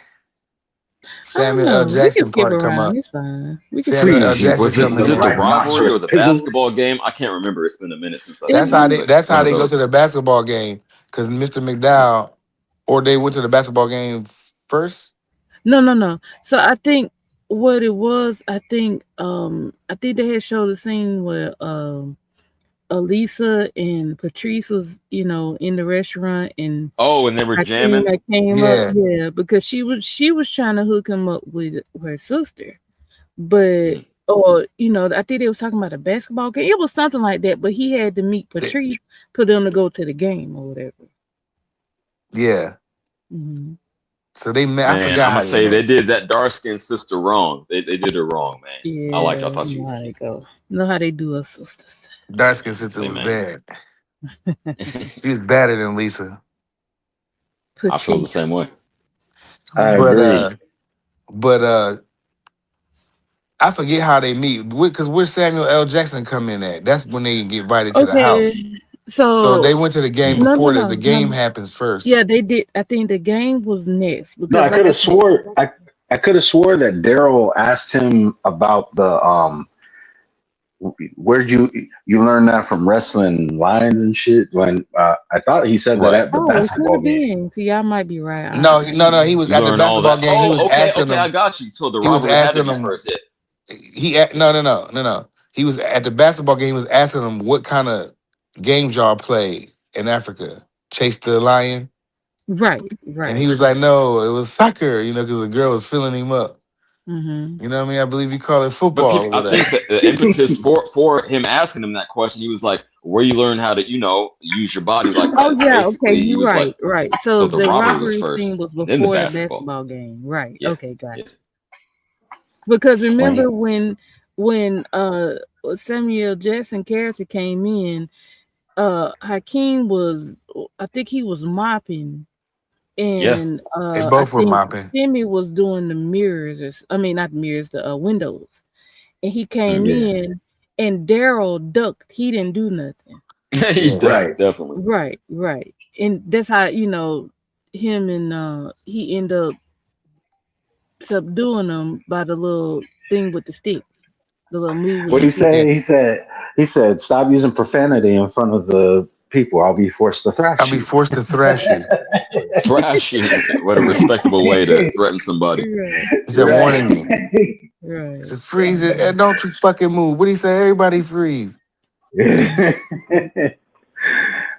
Samuel I L. don't know. We can Jackson skip part come around. up. It's fine. We can Samuel L. Please, you Jackson Was it coming the in. rivalry or the pizzle. basketball game? I can't remember. It's been a minute since I That's seen how it. they. but That's how one of they go those. to the basketball game because Mr. McDowell, or they went to the basketball game first. No. So I think what it was, I think they had showed a scene where Elisa and Patrice was, in the restaurant, and Oh, and they were jamming. I came Yeah. up, yeah, because she was trying to hook him up with her sister, but or I think they was talking about a basketball game. It was something like that, but he had to meet Patrice for them to go to the game or whatever. Yeah. Mm-hmm. So they met. I Man, forgot I'm how gonna say they they met. did that dark skinned sister wrong. They did her wrong, man. Yeah, I liked her. I thought she you know was how they cute. go. You know how they do us sisters. Dark skin sister Hey, was man. bad. She was badder than Lisa. I feel the Patrice. same way. I But agree. I forget how they meet because where Samuel L. Jackson come in at. That's when they get invited to the house. So they So went to the game no, before that. The game no. happens first. Yeah, they did. I think the game was next No, because, I like could I have said, swore I could have swore that Daryl asked him about the where'd you learn that from wrestling lines and shit? When I thought he said that Right. at the oh, it could basketball have game. been. See, I might be right. No, no. He was You at the learn all basketball that. game. He was Oh, okay, asking okay, I him. got you. So the He was rivalry had to asking be him. first. Yeah. No. He was at the basketball game. He was asking him what kind of games y'all play in Africa. Chase the lion, Right, and he right. was like, "No, it was soccer." You know, because the girl was filling him up. Mm-hmm. You know what I mean? I believe you call it But football people, I over there. think that the impetus for him asking him that question, he was like, "Where you learn how to, use your body like Oh that?" yeah, okay, Basically, he you're was like, right, right. so So the the rivalry was rivalry scene first, was then the before the basketball. basketball game, right? Yeah, Okay, yeah. gotcha. Because When he, remember when Samuel Jackson character came in, Hakeem was, I think he was mopping, Yeah. and They I both were think mopping. Timmy was doing the mirrors, I mean not the mirrors, the windows, and he came Mhm. yeah, in, and Daryl ducked. He didn't do nothing. He Yeah. right. definitely. Right, right. And that's how, him and he end up subduing them by the little thing with the stick, the little move with What the would he stick. Yeah. say? He said, stop using profanity in front of the people. I'll be forced to I'll thrash be you. forced to thrash you. Thrash you. What a respectable way to threaten somebody. Right, He said, Right. warning you. He right. said, freeze it. And don't you fucking move. What do he say? Everybody freeze.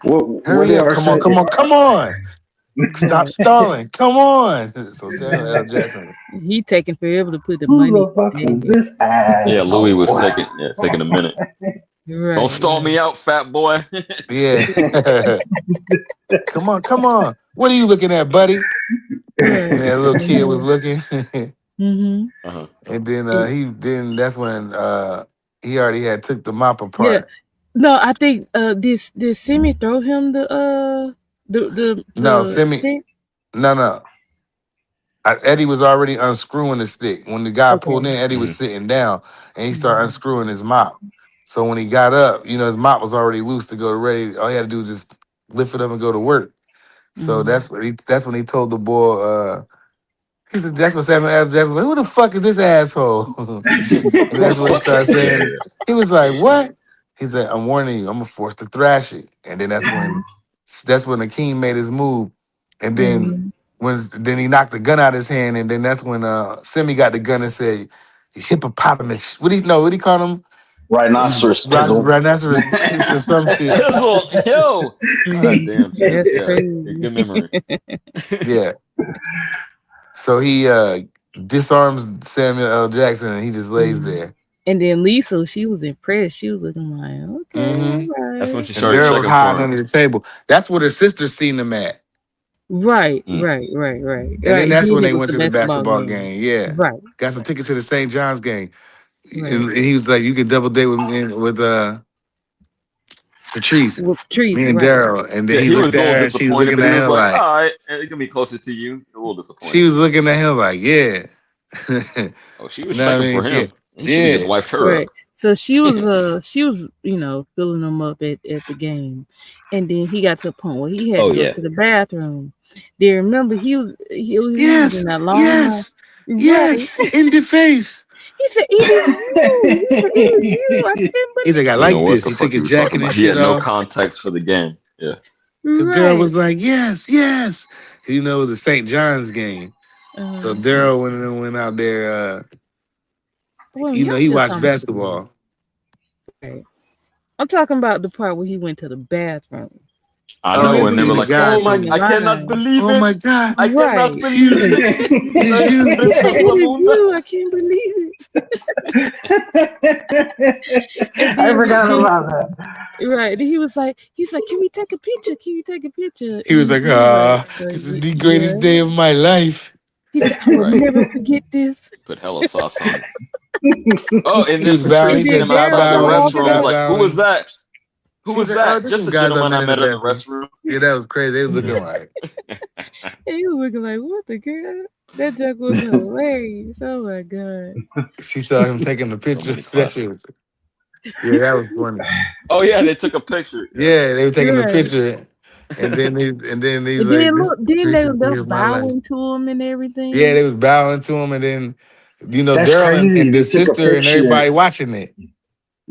what Hurry they up. are Come on. saying? Come on. Come on. Stop Right. stalling. Come on. So Samuel L. Jackson. He taking forever to put the Who money the fuck in is the this Yeah, Louis was asshole? taking a minute. bag. Don't Right, stall me out, fat boy. Yeah. Come on. Come on. What are you looking at, buddy? And right. that little kid was looking. Mm-hmm. Uh-huh. And then that's when he already had took the mop Yeah. apart. No, I think did Simi throw him the No, Simi. stick? No. Eddie was already unscrewing the stick. When the guy pulled Okay. in, Eddie was Mhm. sitting down and he started Mhm. unscrewing his mop. So when he got up, his mop was already loose to go to ready. All he had to do was just lift it up and go to work. So Mhm. that's when he told the boy, he said, that's what Samuel L. Jackson was like, who the fuck is this asshole? And Who the that's what he fuck? started Yeah. saying. He was like, what? He said, I'm warning you, I'm gonna force to thrash it. And then that's when Akeem made his move. And then Mhm. then he knocked the gun out of his hand, and then that's when Simi got the gun and said, hippopotamus. What do you call him? Rhinoceros pizzle. Rhinoceros piss or some shit. Pizzle. Yo. God damn. Shit. That's Yeah. crazy. Good memory. Yeah. So he disarms Samuel L. Jackson and he just lays there. And then Lisa, she was impressed. She was looking like, okay, Mhm. all That's when right. she And started Daryl was checking hiding for him. under the table. That's what her sister seen him at. Right, Mm. right. And then that's when they it was went to the basketball game. Yeah. Right, Got some tickets to the St. John's game. right. And he was like, you could double date with Patrice, With trees, me and right. Daryl. And then Yeah, he he was looked a little at her and she was disappointed, looking but at he was him like, like, all right, it's gonna be closer to you. A little disappointed. she was looking at him like, yeah. Oh, she was You know what I checking for mean? him. He should have just Yeah. wiped her Right. up. So she was filling them up at the game. And then he got to a point where he had to go to the bathroom. Do you remember he was Yes. in that long Yes. Right. Yes. In the face. He said, it is you. He said, it is you. I can't He's like, I You like know what this. the He took fuck he his was jacket talking and about. He shit had no off. context for the game. Yeah. Because believe Daryl was right. like, yes. It was a St. John's game. So Daryl went out there. Well, He y'all watched still talking about the basketball. game. Right. I'm talking about the part where he went to the bathroom. I Oh, know, yeah, and they he were the like, guy. "Oh my! in the I cannot line. believe Oh it! my God. I cannot Right. It's you. believe it! It's you. He Mr. said, it is Blamunda." you. I can't believe it. And I then, forgot then about that. right. Then he's like, can we take a picture? Can you take a picture? He was like, this is the greatest day of my life. He said, I will Right. never forget this. Put hella sauce on it. Oh, and He then was bowing. Patrice He seen said, him stop outside the bowing. restroom. Was Stop like, "Who was bowing. that? Who She was was like, that? there's Just some a guys gentleman I in met the in the bathroom. restroom." Yeah, that was crazy. They was looking like. And he was looking like, what the girl? That joke was hilarious. Oh my God. She saw him taking the So picture. many That shit classics. was Yeah, that was funny. Oh yeah, they took a picture. Yeah, they were taking a Right. picture, and then he's And like, then "This look, then they picture were of my life." bowing to him and Yeah, everything. they was bowing to him, and then That's Daryl crazy. and They the took a sister and everybody picture. watching it.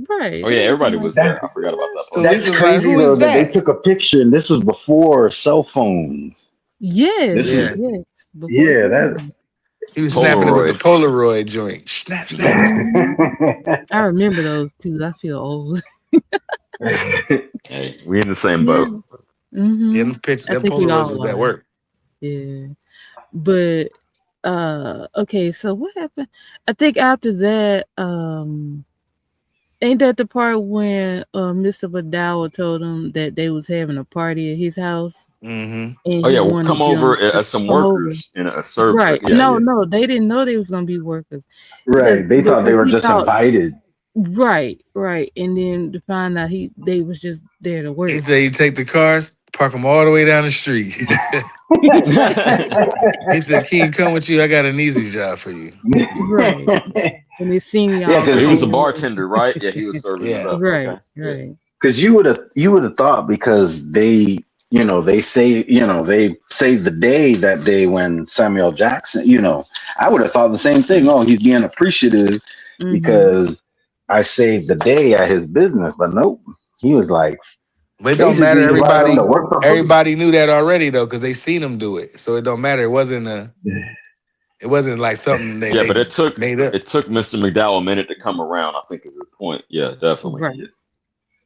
Right. Oh yeah, They looking everybody like was That there. I forgot about that So part. that's Lisa's like, crazy "Who is though that they that?" took a picture and this was before cell phones. yes, This was Yeah, yes. Before yeah, that something. he was snapping it with the Polaroid. Polaroid joint. Snap, snap. Hmm. I remember those too. I feel old. Hey, we in the same Yeah. boat. Yeah, Hmm. them pictures, I them think we Polaroids all was at are. work. Yeah. But okay, so what happened? I think after that, ain't that the part when Mr. McDowell told him that they was having a party at his house Mm-hmm. and Oh he yeah, we'll wanted come over them to as some come over? workers in a server. Right. Yeah, No, yeah. no, they didn't know they was gonna be workers right. They thought they because were he just thought invited. right, right. And then to find out they was just there to He work. said you take the cars, park them all the way down the street. He said, "King, come with you. I got an easy job for you." Right. And they seen Yeah, y'all So because he was a playing. bartender, right? Yeah, he was serving Yeah. stuff. Right, Okay. Yeah. right. you would have thought because they saved the day that day when Samuel Jackson, I would have thought the same thing. Oh, he's being appreciative Mm-hmm. because I saved the day at his business, but nope. He was like But it don't matter. basically invited him to work for free. Everybody knew that already though, because they seen him do it. So it don't matter. It wasn't like something Yeah, they but made up. it took Mr. McDowell a minute to come around, I think is his point. Yeah, definitely. Right.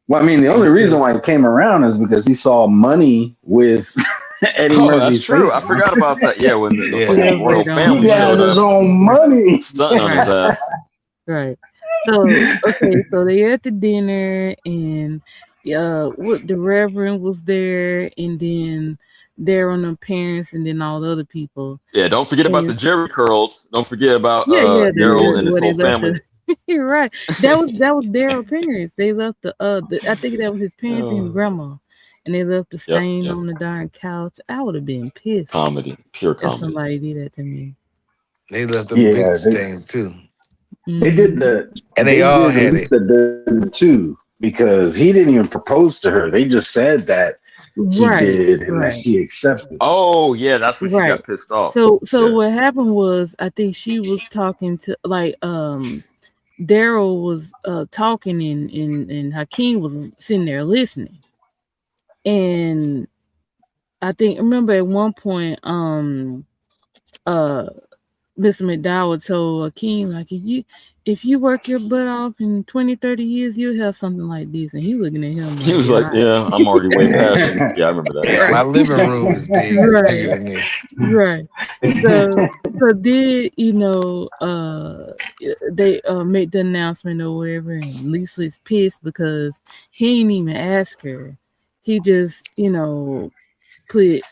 Well, I mean, the only He's reason still why he came around is because he saw money with Eddie Oh, that's Murphy's face true. I on forgot about that. Yeah, when the yeah. Yeah, fucking royal later it. family He on. has showed his up, own money. stunting on his Right, ass. right. So okay, so they at the dinner and what the Reverend was there and then there on the parents and then all the other people. Yeah, don't forget about the And Jerry curls. Don't forget about yeah, Daryl and his where they whole left family. the you're right. That was their parents. They left I think that was his parents and his grandma. And they left the Yep, stain yep. on the darn couch. I would have been pissed Comedy, pure if comedy. somebody did that to me. They left them big Yeah, stains too. they did Hmm. the And they they all did had it. Lisa did too because he didn't even propose to her. They just said that he Right, did and that right, she accepted. Oh yeah, that's when she right. got pissed off. So Yeah. what happened was I think she was talking to Daryl was talking and Hakeem was sitting there listening. And I think remember at one point Mr. McDowell told Hakeem, like, if you work your butt off in 20, 30 years, you'll have something like this. And he looking at him He like, was yeah, like, "Yeah, I'm already way past you." Yeah, I remember that. Yeah, my right, living room is bigger right, than this. right. So did they make the announcement or whatever, and Lisa's pissed because he ain't even ask her. He just, put,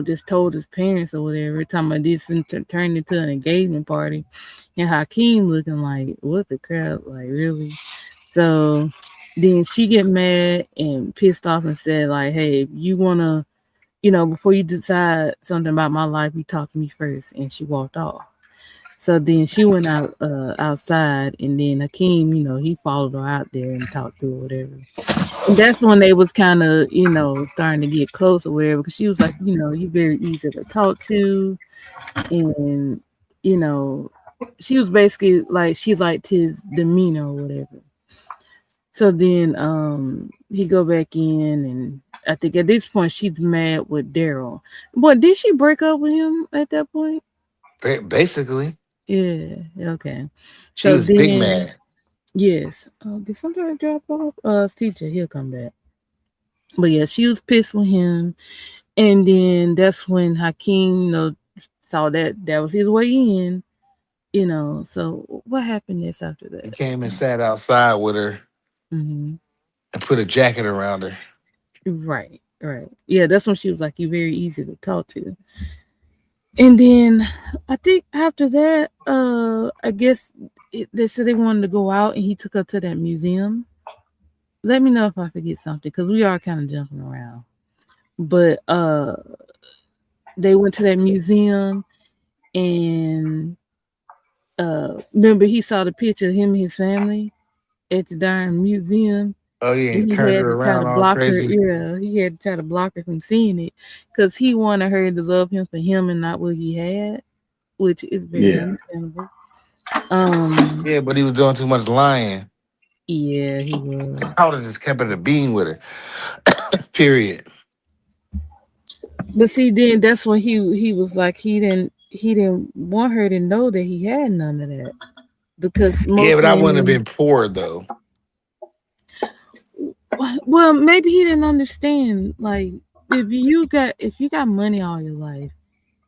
just told his parents or whatever, talking about this and turned into an engagement party. And Hakeem looking like, what the crap? Like, really? So then she get mad and pissed off and said, like, hey, if you want to, before you decide something about my life, you talk to me first. And she walked off. So then she went outside, and then Hakeem, he followed her out there and talked to her, whatever. And that's when they was kind of, starting to get close or whatever, because she was like, you're very easy to talk to, and she was basically like she liked his demeanor or whatever. So then he go back in, and I think at this point she's mad with Daryl. But did she break up with him at that point? Basically, Yeah. Okay. she So was big then, mad. yes. Did somebody drop off? TJ, he'll come back. But yeah, she was pissed with him, and then that's when Hakeem, saw that was his way in. So what happened next after He that? came and sat outside with her Mm-hmm. and put a jacket around her. Right. Right. Yeah, that's when she was like, "You're very easy to talk to." And then I think after that, I guess they said they wanted to go out, and he took her to that museum. Let me know if I forget something, because we are kind of jumping around. But they went to that museum, and remember he saw the picture of him and his family. at the darn museum. Oh yeah, And and he turned had her to try to around all block her. crazy. Yeah, he had to try to block her from seeing it because he wanted her to love him for him and not what he had, which is very Yeah. understandable. Yeah, but he was doing too much lying. Yeah, he was. I would have just kept it a bean with her. Period. But see, then that's when he was like he didn't want her to know that he had none of that because Yeah, most but I wouldn't have women. been poor though. Well, maybe he didn't understand. Like if you got money all your life,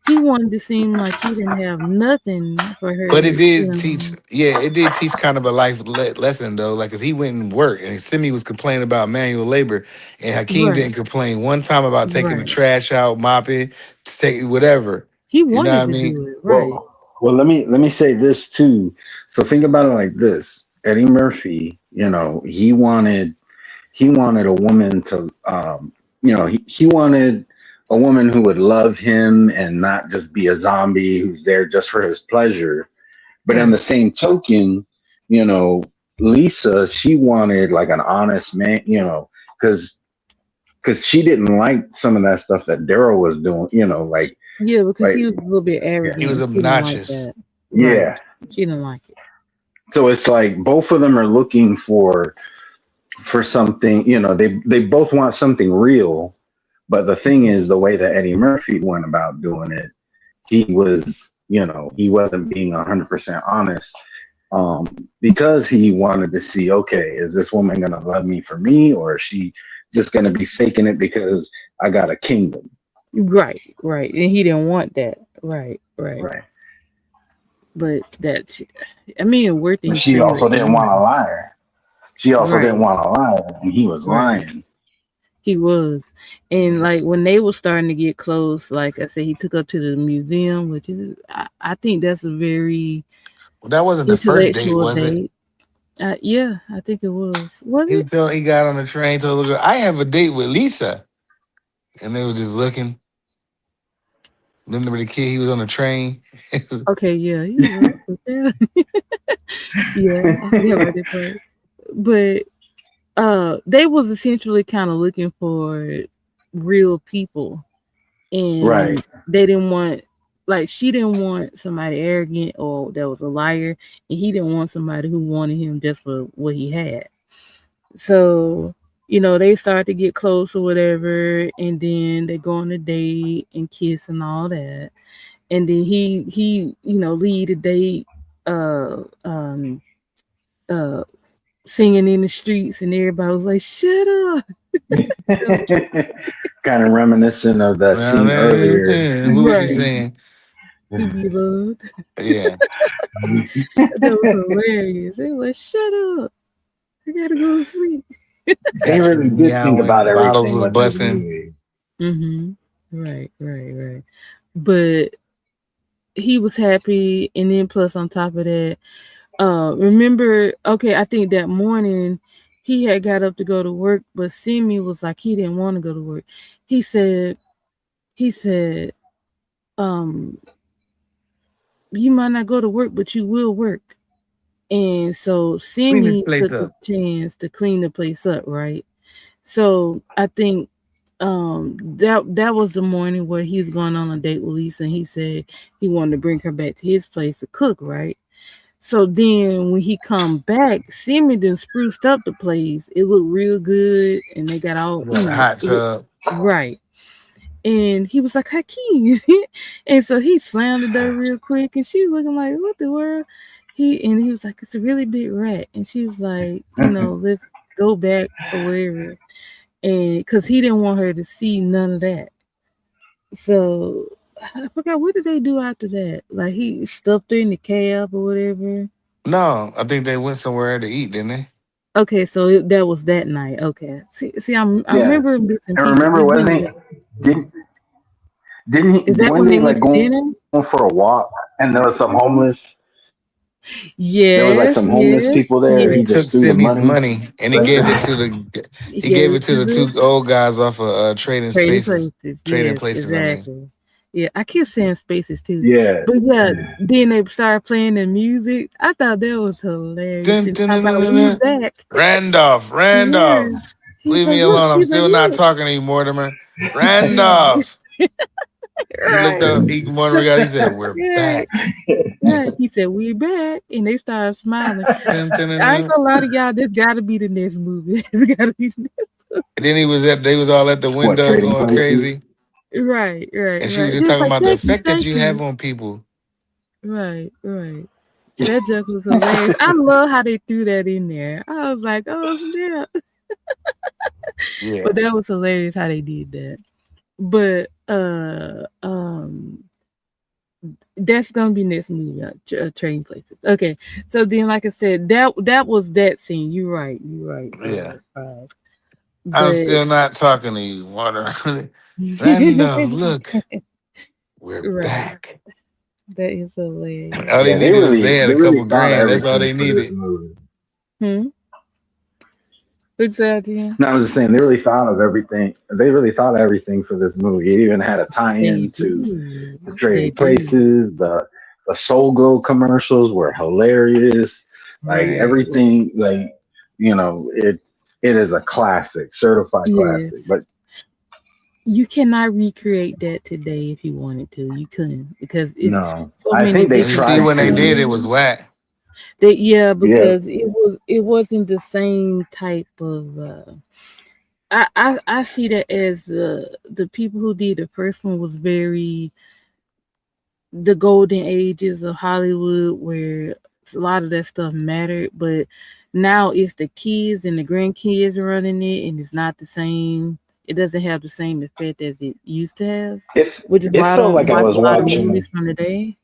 he wanted to seem like he didn't have nothing for her But it to, did teach, yeah, it did teach kind of a life lesson though. Like, cause he went and worked, and Simi was complaining about manual labor, and Hakeem right, didn't complain one time about taking the right. trash out, mopping, take whatever. He You know what wanted I to mean? do it, right, Well, let me say this too. So think about it like this: Eddie Murphy, he wanted a woman to, he wanted a woman who would love him and not just be a zombie who's there just for his pleasure. But on the right. same token, you know, Lisa, she wanted like an honest man, because she didn't like some of that stuff that Daryl was doing, Yeah, because like he was a little bit yeah, He was arrogant. She didn't like obnoxious. that. Right. yeah. She didn't like it. So it's like both of them are looking for something, they both want something real. But the thing is, the way that Eddie Murphy went about doing it, he wasn't being 100% honest, because he wanted to see, okay, is this woman going to love me for me, or is she just going to be faking it because I got a kingdom? Right, right. And he didn't want that. Right, right. Right. But that, I mean, it worked in But his she favor also at the didn't want end. a liar. She also didn't Right, want a liar, and he was right. lying. He was. And like when they were starting to get close, like I said, he took her to the museum, which is, I think that's a very Well, that wasn't the first date, intellectual was it? date. Yeah, I think it was. Was it? He got on the train, told the girl, I have a date with Lisa. And they were just looking. Remember the kid, he was on the train. Okay, yeah, he was. Yeah, yeah, I forgot about that part. But they was essentially kind of looking for real people, Right. and they didn't want, like, she didn't want somebody arrogant or that was a liar, and he didn't want somebody who wanted him just for what he had. So they start to get close or whatever, and then they go on a date and kiss and all that, and then he lead the date, uh um uh singing in the streets, and everybody was like, "Shut up!" Kind of reminiscent of that Well, scene earlier. man, what was he Right. saying? To be loved. Yeah. That was hilarious. They were like, "Shut up! I gotta go to sleep." They Got you really did think about meowing, bottles everything was with this busting. movie. Right, right, right. But he was happy, and then plus on top of that, remember, okay, I think that morning he had got up to go to work, but Simi was like he didn't want to go to work. He said, he said, um, you might not go to work, but you will work. And so Clean this Simi place took the up. chance to clean the place up, right? So I think that was the morning where he's going on a date with Lisa, and he said he wanted to bring her back to his place to cook, right? So then when he come back, Simi done spruced up the place. It looked real good, and they got all, We got a hot tub. right. And he was like, Hakeem. And so he slammed the door real quick, and she's looking like, what the world? He was like, it's a really big rat. And she was like, let's go back or whatever. And because he didn't want her to see none of that. So I forgot, what did they do after that? Like he stuffed her in the cab or whatever. No, I think they went somewhere to eat, didn't they? Okay, so that was that night. Okay, see, I Yeah. remember bits and And pieces. remember, didn't didn't he Is that when when they they went like to going dinner? for a walk and there was some homeless there was like Yes, some homeless yes, people there, He he yes, took just threw the Simi's money money and he right gave it there. to the he gave it to two the old guys off of Trading trading Spaces. places. Trading Yes, Places, I mean. exactly. Yeah, I keep saying spaces too. Yeah. But yeah, then they started playing the music. I thought that was hilarious. Dun, And dun, talking dun, about dun, we dun. back. Randolph, Yeah. He's leave like, me look, alone. I'm he's a still not hit. talking to you, Mortimer. Right. Randolph. He looked Right. up. Mortimer got. He said, "We're Yeah. back." Right. He said, we back. And they started smiling. Dun, dun, dun, I ain't dun. gonna lie to y'all, this gotta be the next movie. It gotta be And then they was all at the What, window Trading going Places? crazy. right, And she was just Just talking like about the effect that thank you have you. on people. Right. That joke was hilarious. I love how they threw that in there. I was like, oh snap. Yeah. But that was hilarious how they did that. But that's gonna be next movie, Trading Places. Okay, so then, like I said, that was that scene. You're right. Yeah. I'm I'm still not talking to you, Mortimer. Randolph, look, we're right. back. That is hilarious. All they Yeah, needed was they had they a really couple thought of grand. That's all everything they for this needed. movie. What's that again? No, I was just saying they really thought of everything. They really thought of everything for this movie. It even had a They tie-in to did. the They Trading did. Places. The Sogo commercials were hilarious. Like Right. everything, like it is a classic, certified classic. Yes. But You cannot recreate that today if you wanted to. You couldn't because it's no, so I many think they And you see tried when they to. did, it was whack. yeah, Yeah, because it wasn't the same type of I see that as the people who did the first one was very the golden ages of Hollywood where a lot of that stuff mattered, but now it's the kids and the grandkids running it, and it's not the same. It doesn't have the same effect as it used to have, which is it why I felt don't like I watch was a lot of watching. movies from the day.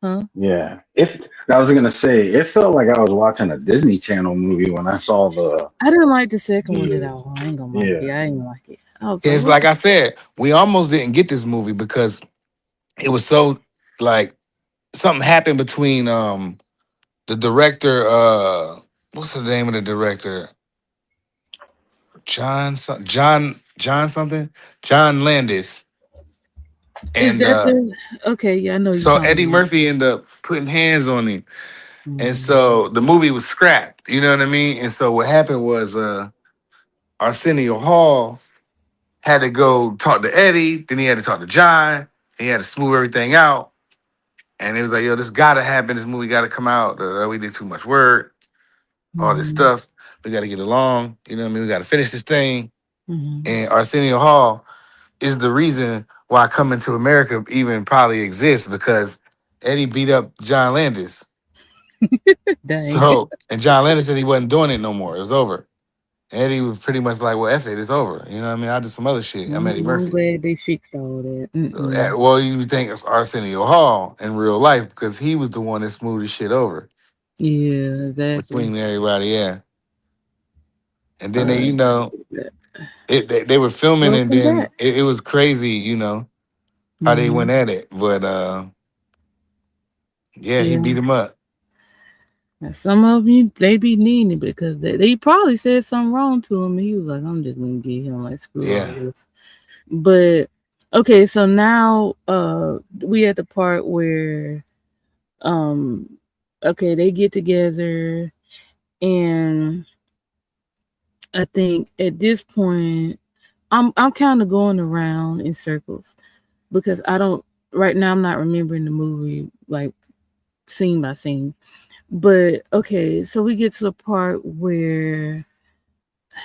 Huh? Yeah, if I was gonna say, it felt like I was watching a Disney Channel movie when I saw the. I didn't like the second one at Yeah, all. I ain't gonna lie to you. I didn't like it. I was like, It's what? like I said, we almost didn't get this movie because it was so like something happened between the director what's the name of the director? John something? John Landis. Is And that the okay? Yeah, I know you're so talking Eddie about. Murphy ended up putting hands on him. And Mm. so the movie was scrapped, you know what I mean? And so what happened was Arsenio Hall had to go talk to Eddie, then he had to talk to John, he had to smooth everything out. And it was like, yo, this gotta happen. This movie gotta come out. We did too much work, all this Mm. stuff. We gotta get along. You know what I mean? We gotta finish this thing. Mm-hmm. And Arsenio Hall is the reason why Coming to America even probably exists because Eddie beat up John Landis. Dang. So, and John Landis said he wasn't doing it no more. It was over. Eddie was pretty much like, well, F it, it's over. You know what I mean? I did some other shit. I'm Eddie I'm Murphy. glad they fixed all that. So, well, you would think it's Arsenio Hall in real life because he was the one that smoothed the shit over Yeah, exactly. between everybody, yeah. And then they, they were filming, and then it was crazy, how they went at it. But yeah, he beat him up. Now, some of you they be needing it because they probably said something wrong to him. And he was like, "I'm just gonna get him like screw all this." But okay, so now we at the part where okay, they get together, and I think at this point I'm kind of going around in circles because I don't right now I'm not remembering the movie like scene by scene. But okay, so we get to the part where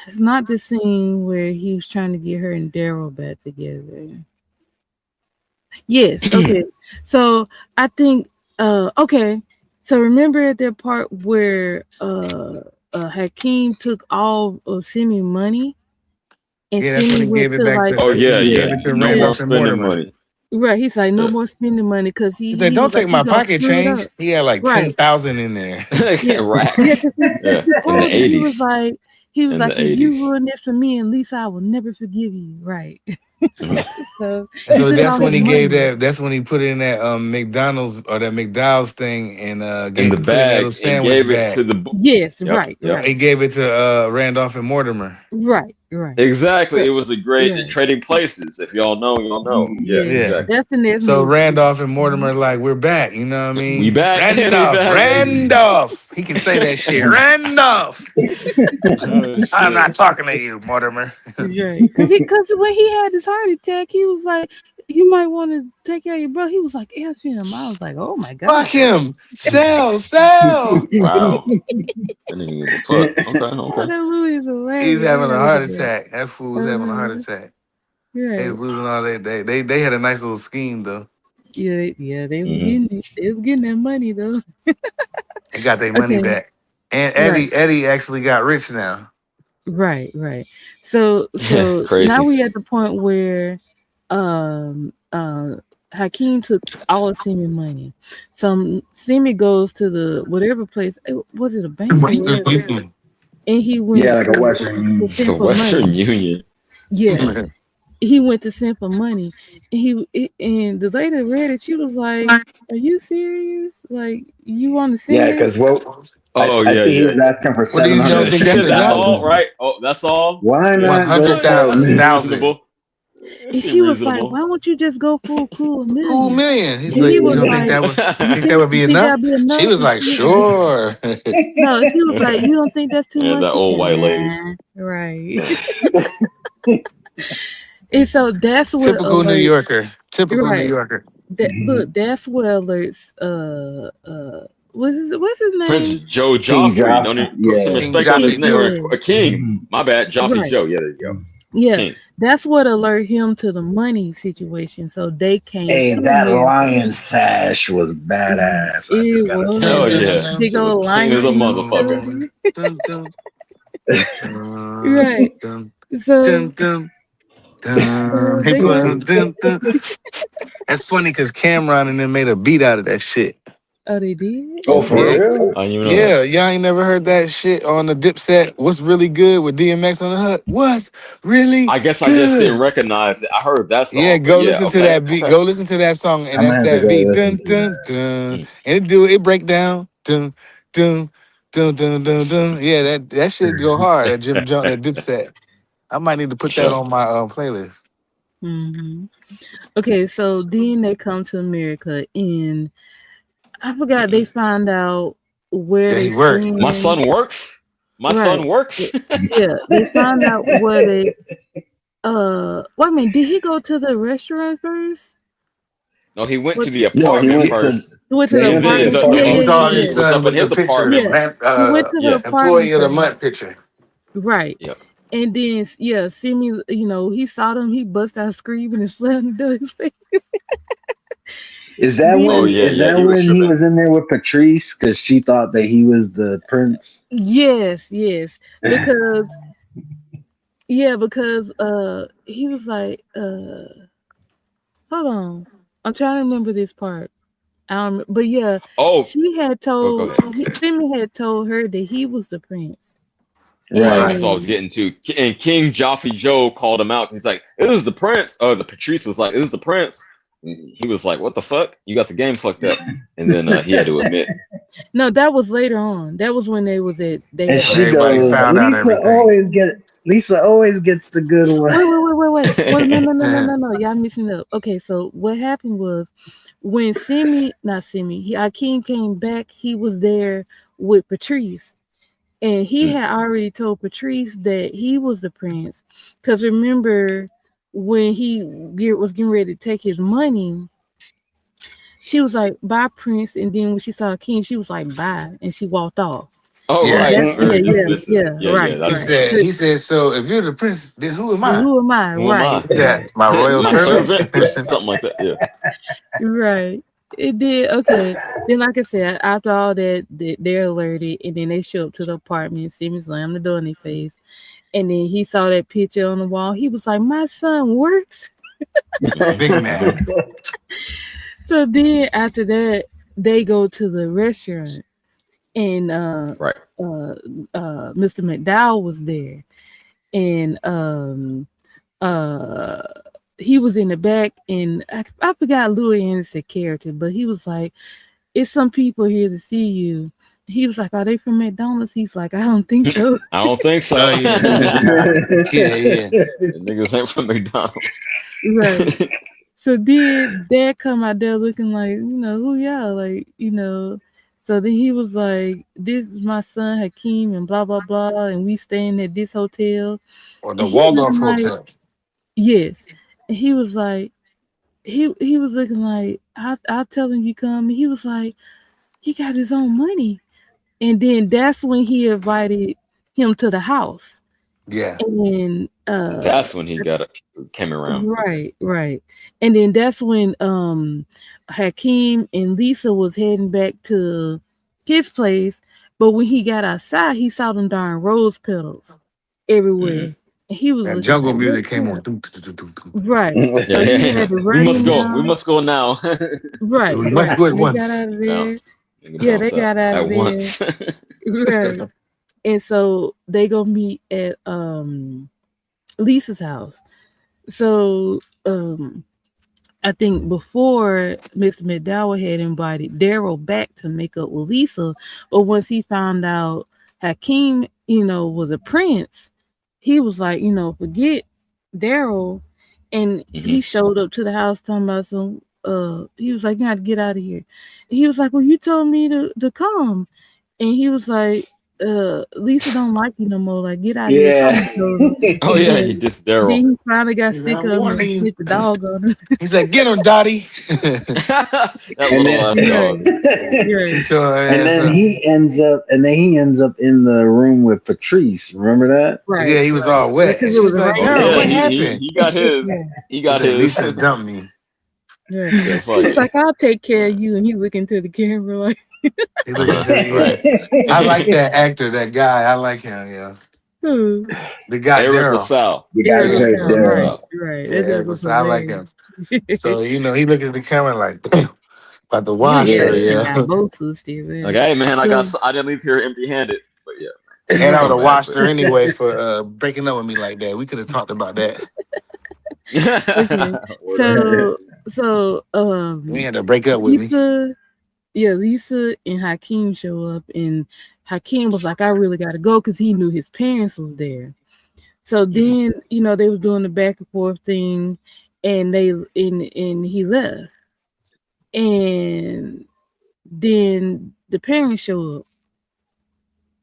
it's not the scene where he was trying to get her and Daryl back together. Yes, okay. So I think okay. So remember at that part where Hakeem took all of Simi money and Simi went to like No more spending money. Right, he's like no more spending money because he's like, don't take my pocket change. He had like right. 10,000 in there. Racks. Yeah, in the 80s. He was like, if you ruin this for me, at least I will never forgive you. Right. So And he so took that's all when his he gave money. that. That's when he put in that McDonald's or that McDowell's thing and In the put in that little bag and sandwich gave it bag. to the. Yes, Yep, right, yep. He right, gave it to Randolph and Mortimer. right. Exactly. So, It was a great yeah, trading places. If y'all know, y'all know. Yeah, yeah. Yeah. exactly. That's the next So movie. Randolph and Mhm. Mortimer like we're back. You know what I We mean? back. We Randolph, back, baby. Randolph. He can say that shit. Randolph. Oh I'm shit. not talking to you, Mortimer. Right, because when he had his heart attack, he was like, "You might want to take care of your brother." He was like, "F him." I was like, "Oh my Fuck god." him. Sell, sell. Wow. I didn't give a fuck. Okay, Oh, okay. that movie is He's hilarious. I having a love heart it. attack. That fool was having a heart attack. They Right. was losing all that. They had a nice little scheme though. Yeah, they was Hmm. getting it. They was getting that money though. They got their money Okay. back. And Right. Eddie actually got rich now. Right. So now Crazy. we at the point where Hakeem took all of Simi money. So Simi goes to the whatever place. Was it a bank or Western whatever? Union. And he Yeah, went like a Western to Union. The send for Western money. Union. Yeah. He went to send for money. And the lady read it. She was like, "Are you serious? Like you want to send Yeah, this?" because what Oh I yeah, think he yeah. was asking for What do you don't She, think she that's said, "That's enough? all, 750,000. right? Oh, that's all. Why Yeah, not go 100,000. seemed 1,000? reasonable. It And seemed she was like, reasonable. "Why won't you just go full cool Cool million?" million. He's And he like, you was don't think like, that would "You think that would you be think enough? that'd be She enough?" was And like, she was like, sure. "No." She was like, "You don't think that's too Yeah, much?" that She old said, white lady. "Nah, right." And so that's what Typical New alerts. Yorker. Typical New Right. Yorker. That look. That's what alerts. What's his Prince name? Joe King Joffrey. Don't Joffrey. even put some Yeah. King respect on King, his Joffrey name. Joe. yeah. Or King. My bad. Joffrey Right. Joe. Yeah, there you go. Yeah. King. That's what alert him to the money situation. So they came Hey, to that America. lion sash was badass. I just It gotta Dun, Hell was dun, yeah. dun, big It was old clean as lion a in his motherfucker. shoulder. dun, dun, Right. dun, dun, So, dun, dun. He they put go. dun, dun. That's funny because Cameron and them made a beat out of that shit. Oh, they did. Oh, Oh, for for Yeah, real? real? I didn't even know that. yeah. Y'all ain't never heard that shit on the Dipset. What's really good with DMX on the hook? What's really I guess I just didn't good? recognize it. I heard that Yeah, song, but go yeah, listen to okay, that beat. okay. Go listen to that song, and I'm that's gonna have to that go beat. listen Dun to dun that. dun, Mm. and it break down. Dun dun dun dun dun dun. Yeah, that shit go hard. That Jim Jones, that Dipset. I might need to For put that sure. on my playlist. Hmm. Okay, so then they come to America, and I forgot they find out where Yeah, they he worked. My stand. son works. My Right. son works. Yeah, they find out where they. Wait a minute. Did he go to the restaurant first? No, he went What? to the No, he apartment Yeah, went to first, He went to yeah, the he and went to then the apartment. the Yeah, he yeah, apartment. yeah, saw his yeah. was son up in with the his picture, apartment. Yeah, he went to the Yeah, apartment employee of the first. month picture. Right. yep. And then, yeah, Simi, he saw them, he bust out screaming and slammed the door in his face. Is that Oh Then, when yeah, is yeah. that He was when he tripping. was in there with Patrice because she thought that he was the prince? yes, because he was like, hold on, I'm trying to remember this part. I don't, but yeah, Oh, she had go told ahead. Simi had told her that he was the prince, Right, Right. that's what I was and getting to. And King Joffrey Joe called him out. He's like, "It was the prince." Oh, the Patrice was like, "It was the prince." And he was like, "What the fuck? You got the game fucked up." And then he had to admit, no, that was later on. That was when they And had When she already everybody goes, split up. found out everything. Lisa always gets the good one. Wait, Yeah. no. Y'all missing up. Okay, so what happened was when not Simi, Akeem came back, he was there with Patrice. And he mm, had already told Patrice that he was the prince. Because remember, when was getting ready to take his money, she was like, bye, Prince. And then when she saw King, she was like, bye. And she walked off. "Oh So Yeah. right, that's, very dismissive." Yeah, right, He that's right. said, so if you're the prince, then who am Then I? who am I? who am I? Yeah, my royal My servant. servant or something like that. Yeah. Right. It did. Okay. Then, like I said, after all that, they're alerted, and then they show up to the apartment. Simi slammed the door in their face, and then he saw that picture on the wall. He was like, "My son works." Big man. So then, after that, they go to the restaurant, and Right. Mr. McDowell was there, and uh he was in the back, and I forgot Louis Anderson character, but he was like, "It's some people here to see you." He was like, "Are they from McDonald's?" He's like, "I don't think so." I don't think so. Oh yeah, yeah. The niggas ain't from McDonald's. Right. So then Dad come out there looking like, who y'all, like, So then he was like, "This is my son Hakeem, and blah blah blah, and we staying at this hotel." Or the And he Waldorf looking like, Hotel. yes. And he was like, he was looking like, I'll tell him you come. And he was like, he got his own money. And then that's when he invited him to the house. Yeah. And that's when he came around. Right. And then that's when Hakeem and Lisa was heading back to his place. But when he got outside, he saw them darn rose petals everywhere. And he was That looking jungle like, music came on. right. So he had to run We must go. down. We must go now. Right. We must go at They once. got out of there. No. Yeah, they got out at of there. once. Right. And so they go meet at Lisa's house. So I think before Mr. McDowell had invited Daryl back to make up with Lisa, but once he found out Hakeem, was a prince, he was like, forget Daryl. And he showed up to the house talking about some he was like, "You got to get out of here." And he was like, "Well, you told me to come." And he was like, "Lisa don't like you no more. Like, get out of here." Oh yeah, he dissed Daryl. Then he finally got sick of him and hit the dog on him. He's like, "Get him, Dottie." That little ass dog. Right. So, And then he ends up in the room with Patrice. Remember that? Right. Yeah, he was all wet. Because And it was she's like, raining. "Daryl, what he happened?" he got his. Yeah. He got his. Lisa dumped me. Yeah. Yeah, fuck He's it. like, "I'll take care of you," and he looking to the camera like, He looked at me, I like that actor, that guy. I like him. Yeah, "Ooh." the guy Eric Daryl. LaSalle. You guys Yeah, heard right. Daryl. Yeah, Eric LaSalle, I like him. So he looked at the camera like, "Damn, about to wash Yeah. her." Yeah, Got both sisters. Like, hey man, I didn't leave here empty-handed. But yeah. and I would have Bad, washed but- her anyway for breaking up with me like that. We could have talked about that. So We had to break up with me. Lisa and Hakeem show up, and Hakeem was like, "I really gotta go," because he knew his parents was there. So then, they was doing the back and forth thing, and he left. And then the parents show up,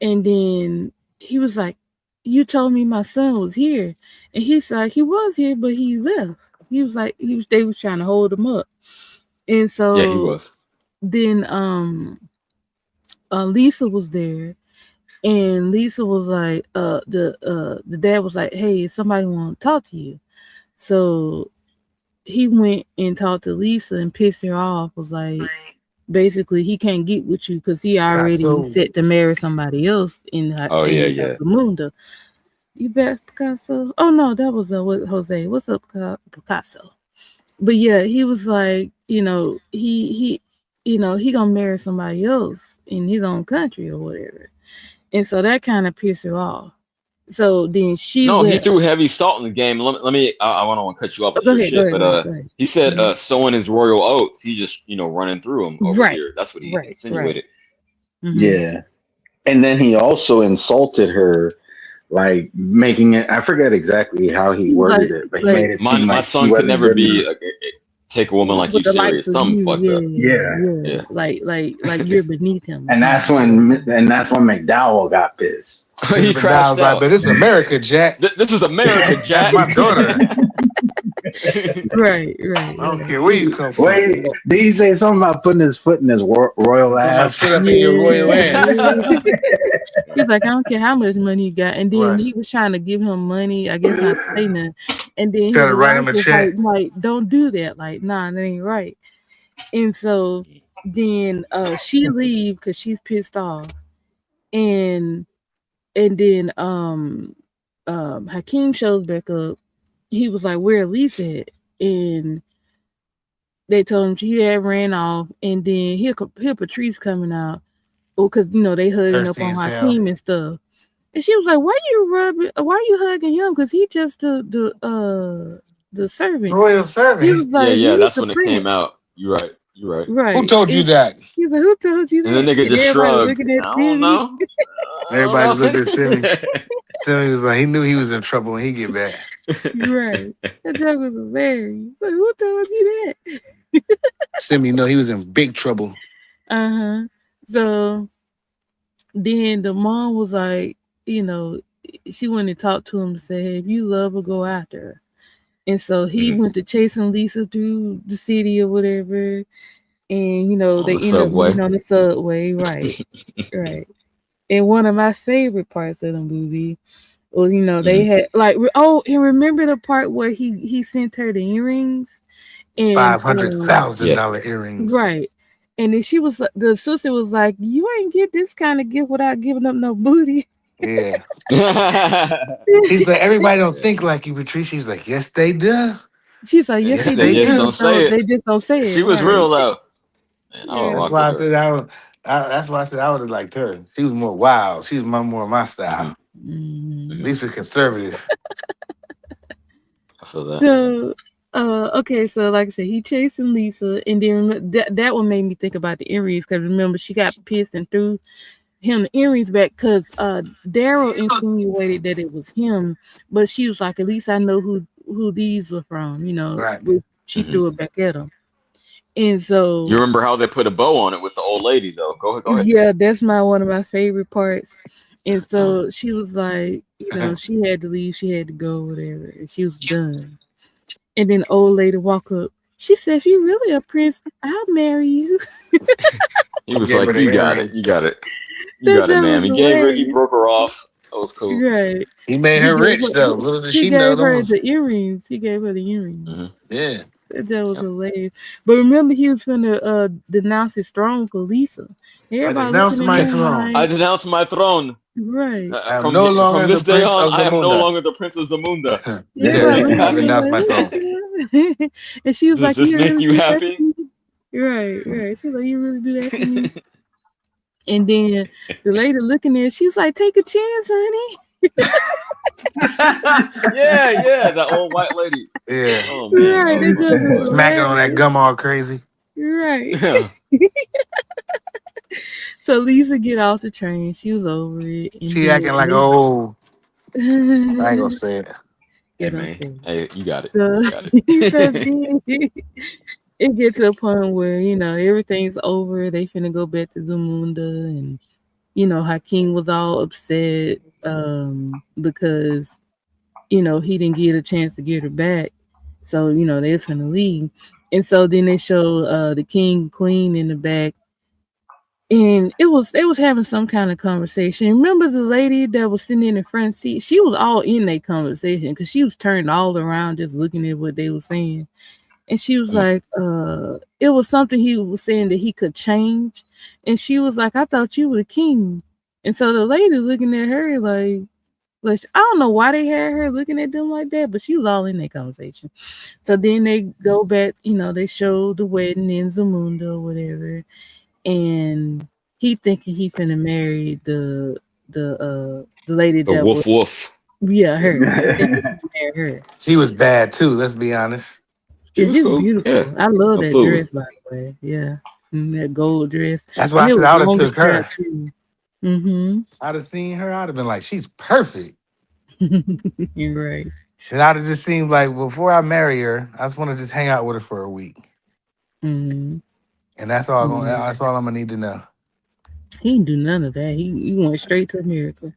and then he was like, "You told me my son was here," and he's like, "He was here, but he left." He was like, they was trying to hold him up, and so Yeah, he was. Then Lisa was there, and Lisa was like, the dad was like, "Hey, somebody want to talk to you." So he went and talked to Lisa and pissed her off. Was like, basically, he can't get with you because he already set to marry somebody else in Munda. You bet, Picasso. Oh no, that was Jose. What's up, Picasso? But yeah, he was like, he gonna marry somebody else in his own country or whatever, and so that kind of pissed her off. So then he threw heavy salt in the game. Let me. I don't want to cut you off. Go ahead. He said sowing his royal oats. He just running through them over here. That's what he insinuated. Mm-hmm. Yeah, and then he also insulted her, like making it. I forget exactly how he worded it, but he made it seem my like son could never be take a woman like you serious. Something fucked up. Yeah. Like you're beneath him. And that's when McDowell got pissed. He crashed out. But this is America, Jack. This is America, Jack. My daughter. Right. I don't care where you come from. Wait, did he say something about putting his foot in his royal ass? Sit up in your royal ass. He's like, "I don't care how much money you got," and then he was trying to give him money. I guess not to say nothing. And then he gotta write him a check. Like, don't do that. Like, nah, that ain't right. And so then she leave because she's pissed off, and then Hakeem shows back up. He was like, "Where Lisa at?" And they told him she had ran off, and then here Patrice coming out. Because they hugging up on Hakeem and stuff, and she was like, "Why you hugging him? Because he just the the servant. Royal He servant. was like, Yeah, he's that's the when it prince. came out. You're right. Who Right. told you that? He's like, who told you And the that? nigga And just everybody shrugged. looking at I don't Simi. know. Everybody just looked at Simi. Simi was like, he knew he was in trouble when he get back. Right. That joke was hilarious. Like, who told you that? Simi know he was in big trouble. Uh-huh. So then the mom was like, she went and talked to him and said, hey, if you love her, go after her. And so he went to chasing Lisa through the city or whatever. And, they the end up subway. meeting on the subway. Right. Right. And one of my favorite parts of the movie was, they had and remember the part where he sent her the earrings and $500,000 earrings. right. And then the sister was like, you ain't get this kind of gift without giving up no booty. Yeah. He's like, everybody don't think like you, Patrice. He's like, yes, they do. She's like, yes, Yes, they they do. don't say it. They just don't say it. She was right. real though. Man, Yeah. That's why I said that's why I said I would have liked her. She was more wild. She was more my style. Mhm. Lisa conservative. I feel that. So, okay, so like I said, he chasing Lisa, and then that one made me think about the earrings because remember she got pissed and threw him the earrings back because Daryl insinuated that it was him, but she was like, at least I know who these were from, Right. She threw it back at him, and so You remember how they put a bow on it with the old lady though? Go ahead. Yeah, that's one of my favorite parts. And so she was like, she had to leave, she had to go, whatever, and she was done. And then the old lady walk up. She said, if you're really a prince, I'll marry you. He was Get like, rid of you got earrings. it. You got it. You got it, ma'am. He broke her off. That was cool. Right. He made her rich though. Little did she know gave her them. the earrings. He gave her the earrings. Mm-hmm. Yeah. That was hilarious. But remember, he was finna denounce his throne for Lisa. Everybody denounce looking my at him throne. I denounce my throne. Right. From this day on, I am no longer the Prince of Zamunda. I renounced my throne. And she was Does like, this make you happy? Right. She was like, you really do that for me? And then the lady looking at, she's like, take a chance, honey. yeah, that old white lady. Yeah. Oh man. Right. Smacking on that gum all crazy. Right. Yeah. So Lisa get off the train. She was over it. And she acting like old. I ain't gonna say it. Hey, man. Hey, you got it. So, You got it. it gets to a point where, everything's over. They finna go back to Zamunda, and Hakeem was all upset because he didn't get a chance to get her back. So, they was finna leave. And so then they show the king, queen in the back. And they was having some kind of conversation. Remember the lady that was sitting in the front seat? She was all in that conversation because she was turned all around just looking at what they were saying. And she was like, it was something he was saying that he could change. And she was like, I thought you were the king. And so the lady looking at her like I don't know why they had her looking at them like that, but she was all in that conversation. So then they go back, they show the wedding in Zamunda or whatever. And he thinking he finna marry the lady the that woof. Yeah, her. She was bad too. Let's be honest. She's cool. Beautiful. Yeah. I love that dress, by the way. Yeah, that gold dress. That's why I said I would have took her. Mm-hmm. I'd have seen her. I'd have been like, she's perfect. You're right. And I'd have just seemed like before I marry her, I just want to just hang out with her for a week. Mm-hmm. And that's all. That's all I'm gonna need to know. He didn't do none of that. He went straight to America.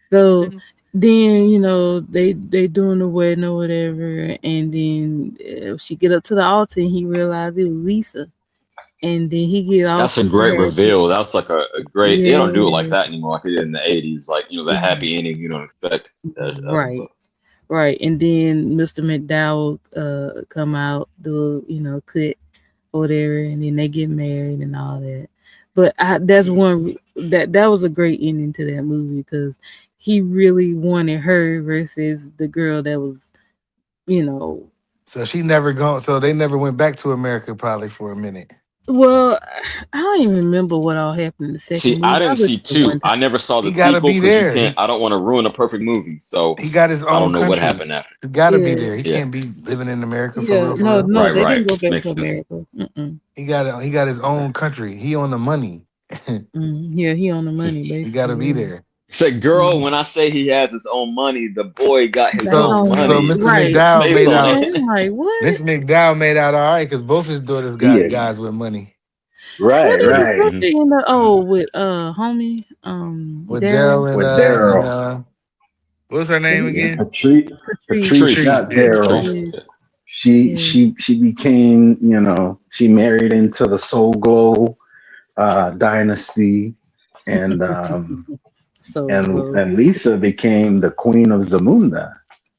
So then they doing the wedding or whatever, and then she get up to the altar and he realized it was Lisa, and then he get off. That's a great reveal. That's like a great. They don't do it like that anymore, like they did in the '80s. Like the happy ending you don't expect. Right. And then Mr. McDowell come out, do cut or whatever, and then they get married and all that. But that's one that was a great ending to that movie because he really wanted her versus the girl that was, So she never gone. So they never went back to America probably for a minute. Well, I don't even remember what all happened in the second See, movie. I I didn't looked see at the one two. I time. never saw the He gotta sequel be because you there. can't. I don't want to ruin a perfect movie. So He got his I own don't know what country. happened after. He gotta be Yeah, there. He Yeah, can't be living in America for yeah. real, for No, real. no, right, they didn't right. go back Makes to sense. America. Mm-mm. He got his Okay. own country. He on the money. Yeah, he on the money, He gotta be basically. there. Say, girl, Mhm. when I say he has his own money, the boy got his Got his own own So money. money. Mr. Put Right. your McDowell face made on out. Okay, it. I'm like, what? Mr. McDowell made out all right because both his daughters got Yeah. guys with money. What Right, did the right. fuck Mhm. they end up? Oh, with homie, With Daryl, Daryl With and Daryl. what's her name yeah, Yeah, again? Patrice. Patrice, Patrice. not Yeah. Daryl. Patrice. Yeah, Yeah. yeah. She became, she married into the Soul Glow dynasty, and So and close. and Lisa became the queen of Zamunda.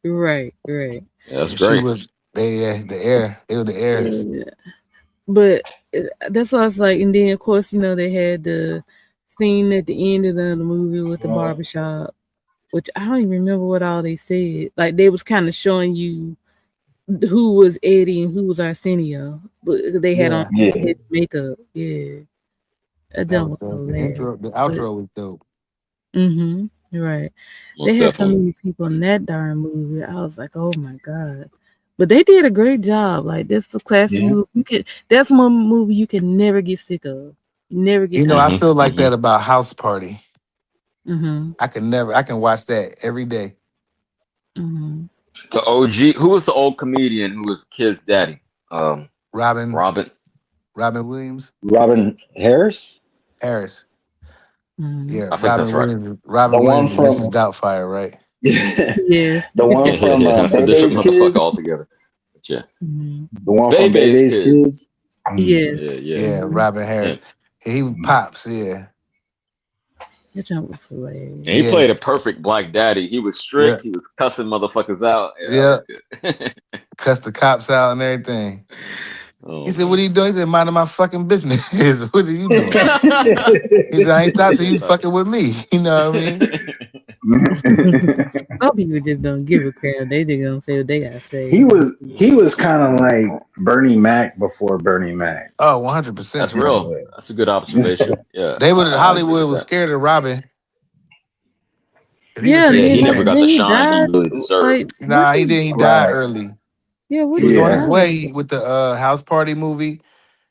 Right, right. Yeah, that's And she great. was the heir. They were the heirs. Yeah. But that's why it's like, and then of course, they had the scene at the end of the movie with the barbershop, which I don't even remember what all they said. Like they was kind of showing you who was Eddie and who was Arsenio, but they had on Yeah, Yeah, heavy makeup. Yeah, that that jump was was dope. hilarious. The But outro was dope. right. They Most had so definitely. many people in that darn movie. I was like, oh my god. But they did a great job. Like that's a classic yeah. movie. That's one movie you can never get sick of. You never get I tired. Hmm. feel like Hmm. that about House Party. Mm-hmm. I can watch that every day. Mm-hmm. The OG. Who was the old comedian who was kid's daddy? Robin Robin. Williams Robin Harris, Harris. Mm-hmm. Yeah, I think that's right. the Robin one Williams is Mrs. from Doubtfire, right? the Yes. one from That's a different Bebe's motherfucker Kids, altogether. But yeah, Mm-hmm. the one from Baby's Bebe's Kids. kids. Yes. Yeah, yeah. Yeah, Mm-hmm. Robin Harris. And, He pops, yeah. That jump was hilarious. and he Yeah. played a perfect black daddy. He was Yeah. strict. He was cussing motherfuckers out. Yeah, Yeah. that was good. Cuss the cops out and everything. Oh, He said, man. "What are you doing?" He said, "Minding my fucking business." What are you doing? He said, "I ain't stopped till you fucking with me." You know what I mean? Some people just don't give a crap. They just gonna say what they gotta say. he was kind of like Bernie Mac before Bernie Mac. Oh, 100%. That's real. That's a good observation. Yeah. They would I agree Hollywood with was that. scared of Robin. Yeah, Yeah, he then never got the he shine he died. really deserved. Like, Nah, he didn't. He died Right. early. Yeah, what He was he on Yeah. his died way of? with the House Party movie,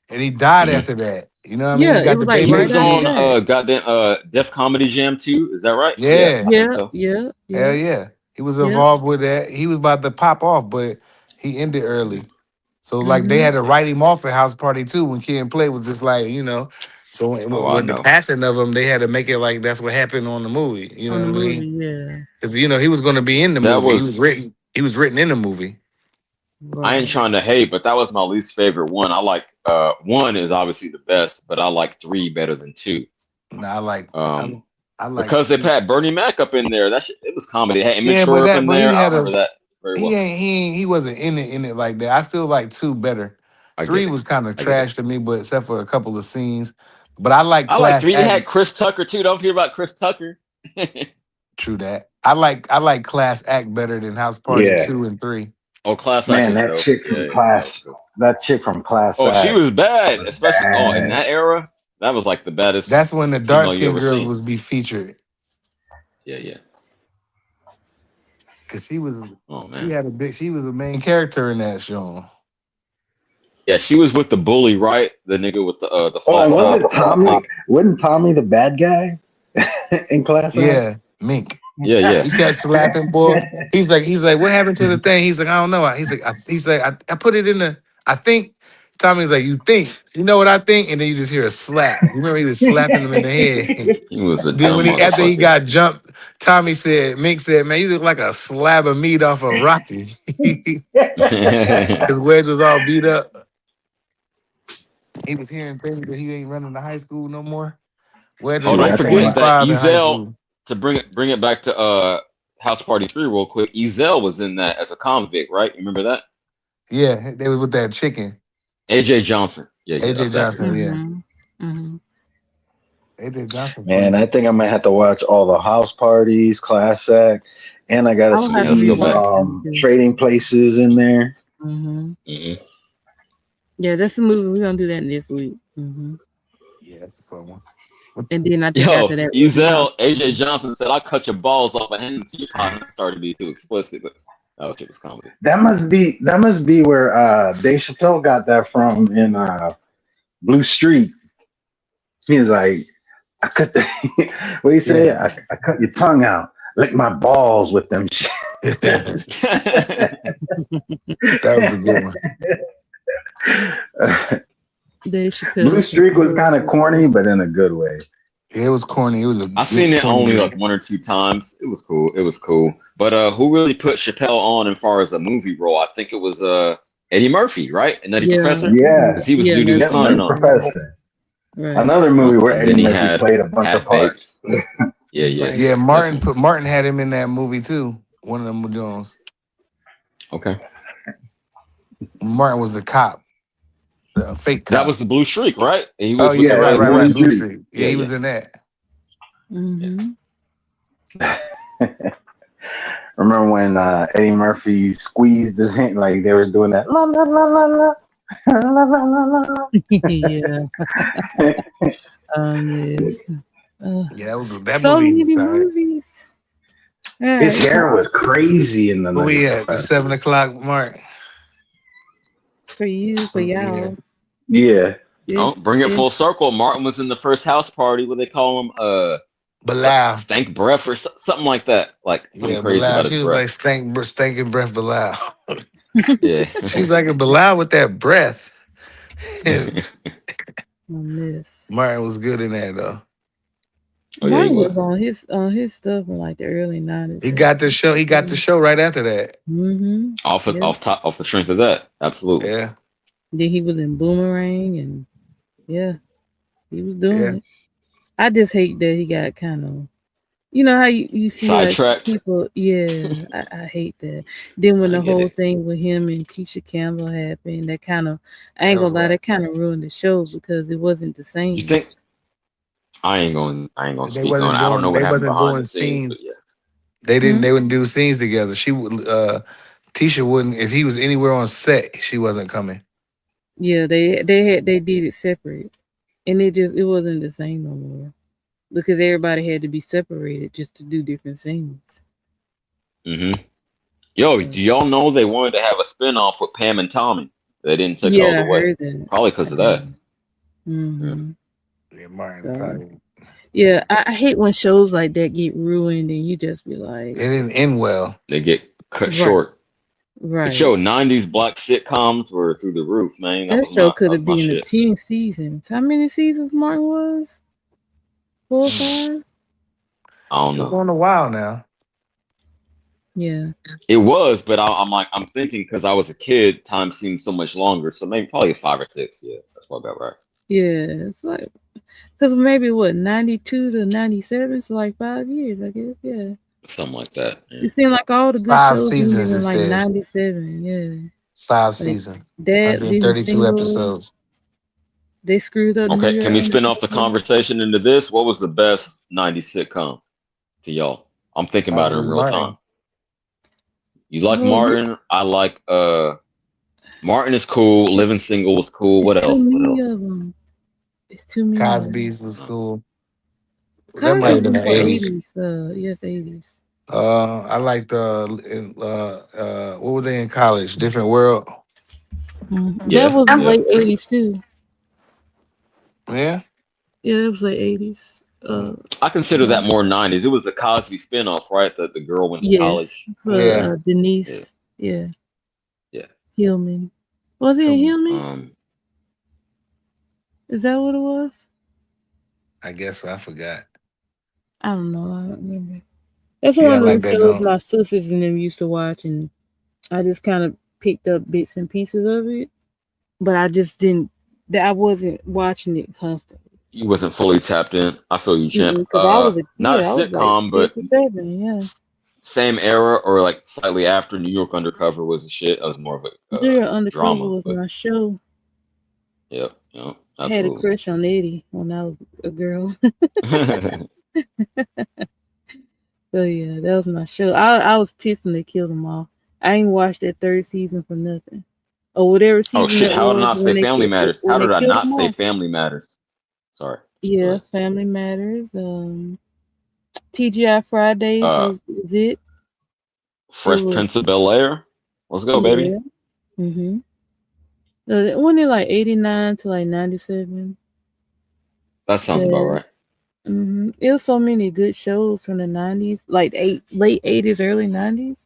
and he died Mhm. after that. You know what I mean? Yeah, He it got was the like He baby right was after on kids. that. goddamn Def Comedy Jam 2. Is that right? Yeah, I think Yeah, so. yeah, hell yeah, yeah. He was yeah. involved with that. He was about to pop off, but he ended early. So like they Mm-hmm. had to write him off at House Party too when Kid and Play was just like, So Oh, I when the know. passing of him, they had to make it like that's what happened on the movie. You On know the what I movie, mean? yeah. Because he was going to be in the That movie. was He was written in the movie. I ain't Right. trying to hate, but that was my least favorite one. I like one is obviously the best, but I like 3 better than 2. No, I like Because they had Bernie Mac up in there. It was comedy. It had immature up in but there. I remember that very well. he wasn't in it like that. I still like 2 better. I 3 get it. was kind of I get it. trash to me, but except for a couple of scenes. But I like I like class 3. It act. had Chris Tucker too. Don't hear about Chris Tucker. True that. I like class act better than House Party Yeah. 2 and 3. Oh, Class Man, Act was that dope. chick from Class. That chick from Class. Oh, she Act was bad, was especially in bad. that era. That was like the baddest That's when the dark female you skinned ever girls seen. was be featured. Yeah. Cause she was Oh man. she was a main character in that show. Yeah, she was with the bully, right? The nigga with the Oh, flat and top. wasn't Tommy? Wasn't Tommy the bad guy in Class? Act? Yeah, Mink. Yeah. He kept slapping, boy. He's like, what happened to the thing? He's like, I don't know. He's like, I put it in the. I think. Tommy's like, you think? You know what I think? And then you just hear a slap. You remember he was slapping him in the head. He was a Then dumb after he motherfucker. got jumped, Mink said, man, you look like a slab of meat off of Rocky. His wedge was all beat up. He was hearing things that he ain't running to high school no more. Wedge was Oh, don't like forget that 25 in high Ezel, school. to bring it back to House Party 3 real quick. Ezel was in that as a convict, right? You remember that? Yeah, they was with that chicken. AJ Johnson. Yeah, AJ that's Johnson, accurate. yeah. Mm-hmm. AJ Johnson. Man, I think I might have to watch all the House Parties, Class Act, and I got to I'll have to squeeze go back. Trading Places in there. Mm-hmm. Mhm. Yeah, that's a movie. We're gonna do that this week. Yeah, that's a fun one. And then I think Yo, after that, we'll do Ezel, AJ Johnson said, "I'll cut your balls off and hand them to your partner." Started to be too explicit, but that was comedy. That must be where Dave Chappelle got that from in Blue Street. He's like, I cut the what he say? Yeah. I cut your tongue out, lick my balls with them shit. That was a good one. Dave Chappelle. Blue Streak was kind of corny, but in a good way. It was corny. It was a. I've seen it corny only movie. like 1 or 2 times. It was cool. But who really put Chappelle on as far as a movie role? I think it was Eddie Murphy, right? And Nutty Yeah. Professor. Yeah, Because he was Yeah, dude he was Yep, clowning Nutty on. Professor. Right. Another movie where And then Eddie he Murphy had played a bunch of Half parts. Baked. Yeah. Yeah, Martin had him in that movie too. One of them Jones. Okay. Martin was the cop, the fake cop. That was the Blue Streak, right? And he was Oh with yeah, the right. Blue Blue Streak. Street. Yeah, he was in that. Remember when Eddie Murphy squeezed his hand like they were doing that? La, la, la, la, la. La, la, la, la, la. Yeah. Yes. Yeah, that So movie. many was all right. movies. All His right. hair was crazy in the Where we Nutty at? The Professor. 7 o'clock mark. For you, for y'all. Yeah. Oh, bring it full circle. Martin was in the first house party. What they call him? Bilal. Stank breath or something like that. Like something crazy Bilal. about She his was breath. like stinking breath Bilal. Yeah. She's like a Bilal with that breath. Martin was good in that though. Oh, yeah, Martin he was on his stuff in like the early 90s. He got the show. He got the show right after that. Off the strength of that, absolutely. Yeah. Then he was in Boomerang, and he was doing it. I just hate that he got kind of, you know how you see sidetracked. Like people. Yeah, I hate that. Then when the whole thing with him and Keisha Campbell happened, that kind of, I ain't gonna lie, that kind of ruined the show because it wasn't the same. You think? I ain't gonna speak on it. I don't know what happened behind the scenes, but yeah. They wouldn't do scenes together. She would Tisha wouldn't, if he was anywhere on set, she wasn't coming. Yeah, they did it separate. And it wasn't the same no more. Because everybody had to be separated just to do different scenes. Yo, do y'all know they wanted to have a spinoff with Pam and Tommy? They didn't take it all the way. Heard that. Probably because of that. Yeah, Martin. Yeah, I hate when shows like that get ruined and you just be like, it didn't end well. They get cut short. Right. The show 90s black sitcoms were through the roof, man. That show could have been in 10 seasons. How many seasons Martin was? 4 or 5? I don't know. It's going a while now. Yeah. It was, but I'm thinking because I was a kid, time seemed so much longer. So maybe probably 5 or 6. Yeah, that's what I got right. Yeah, it's like, because maybe 92 to 97, so like 5 years, I guess. Yeah. Something like that. Yeah. It seemed like all the good 5 shows seasons in like says. 97. Yeah. 5 seasons. That 132 episodes. They screwed up. Okay, can we spin off the conversation into this? What was the best 90s sitcom to y'all? I'm thinking about it in real time. You like Martin? I like Martin is cool. Living Single was cool. What else? It's too many. Cosby's was cool. That might have been the 80s. Yes, 80s. I liked what were they in college? Different World. Yeah. That was late 80s too. Yeah. Yeah, it was late 80s. I consider that more 90s. It was a Cosby spinoff, right? That the girl went to college. Denise. Yeah. Hillman. Was it Hillman? Is that what it was? I guess I forgot. I don't know. I don't remember. That's one of the shows my sisters and them used to watch, and I just kind of picked up bits and pieces of it, but I just didn't. I wasn't watching it constantly. You wasn't fully tapped in. I feel you, champ. Not a sitcom, like but same era or like slightly after. New York Undercover was the shit. That was more of a Undercover drama. Was my show. Yep. I had a crush on Eddie when I was a girl. So yeah, that was my show. I was pissed when they killed them all. I ain't watched that 3rd season for nothing. or whatever Oh season shit! that How did I was not say Family Matters? How when they did I killed not them say off. Family Matters? Sorry. Go Yeah, ahead. Family Matters. TGI Fridays Uh, was it? It Fresh was Prince of Bel Air. Let's go, baby. yeah. Mhm. Wasn't it like 89 to like 97? That sounds about That right. It was so many good shows from the 90s, like late 80s, early 90s.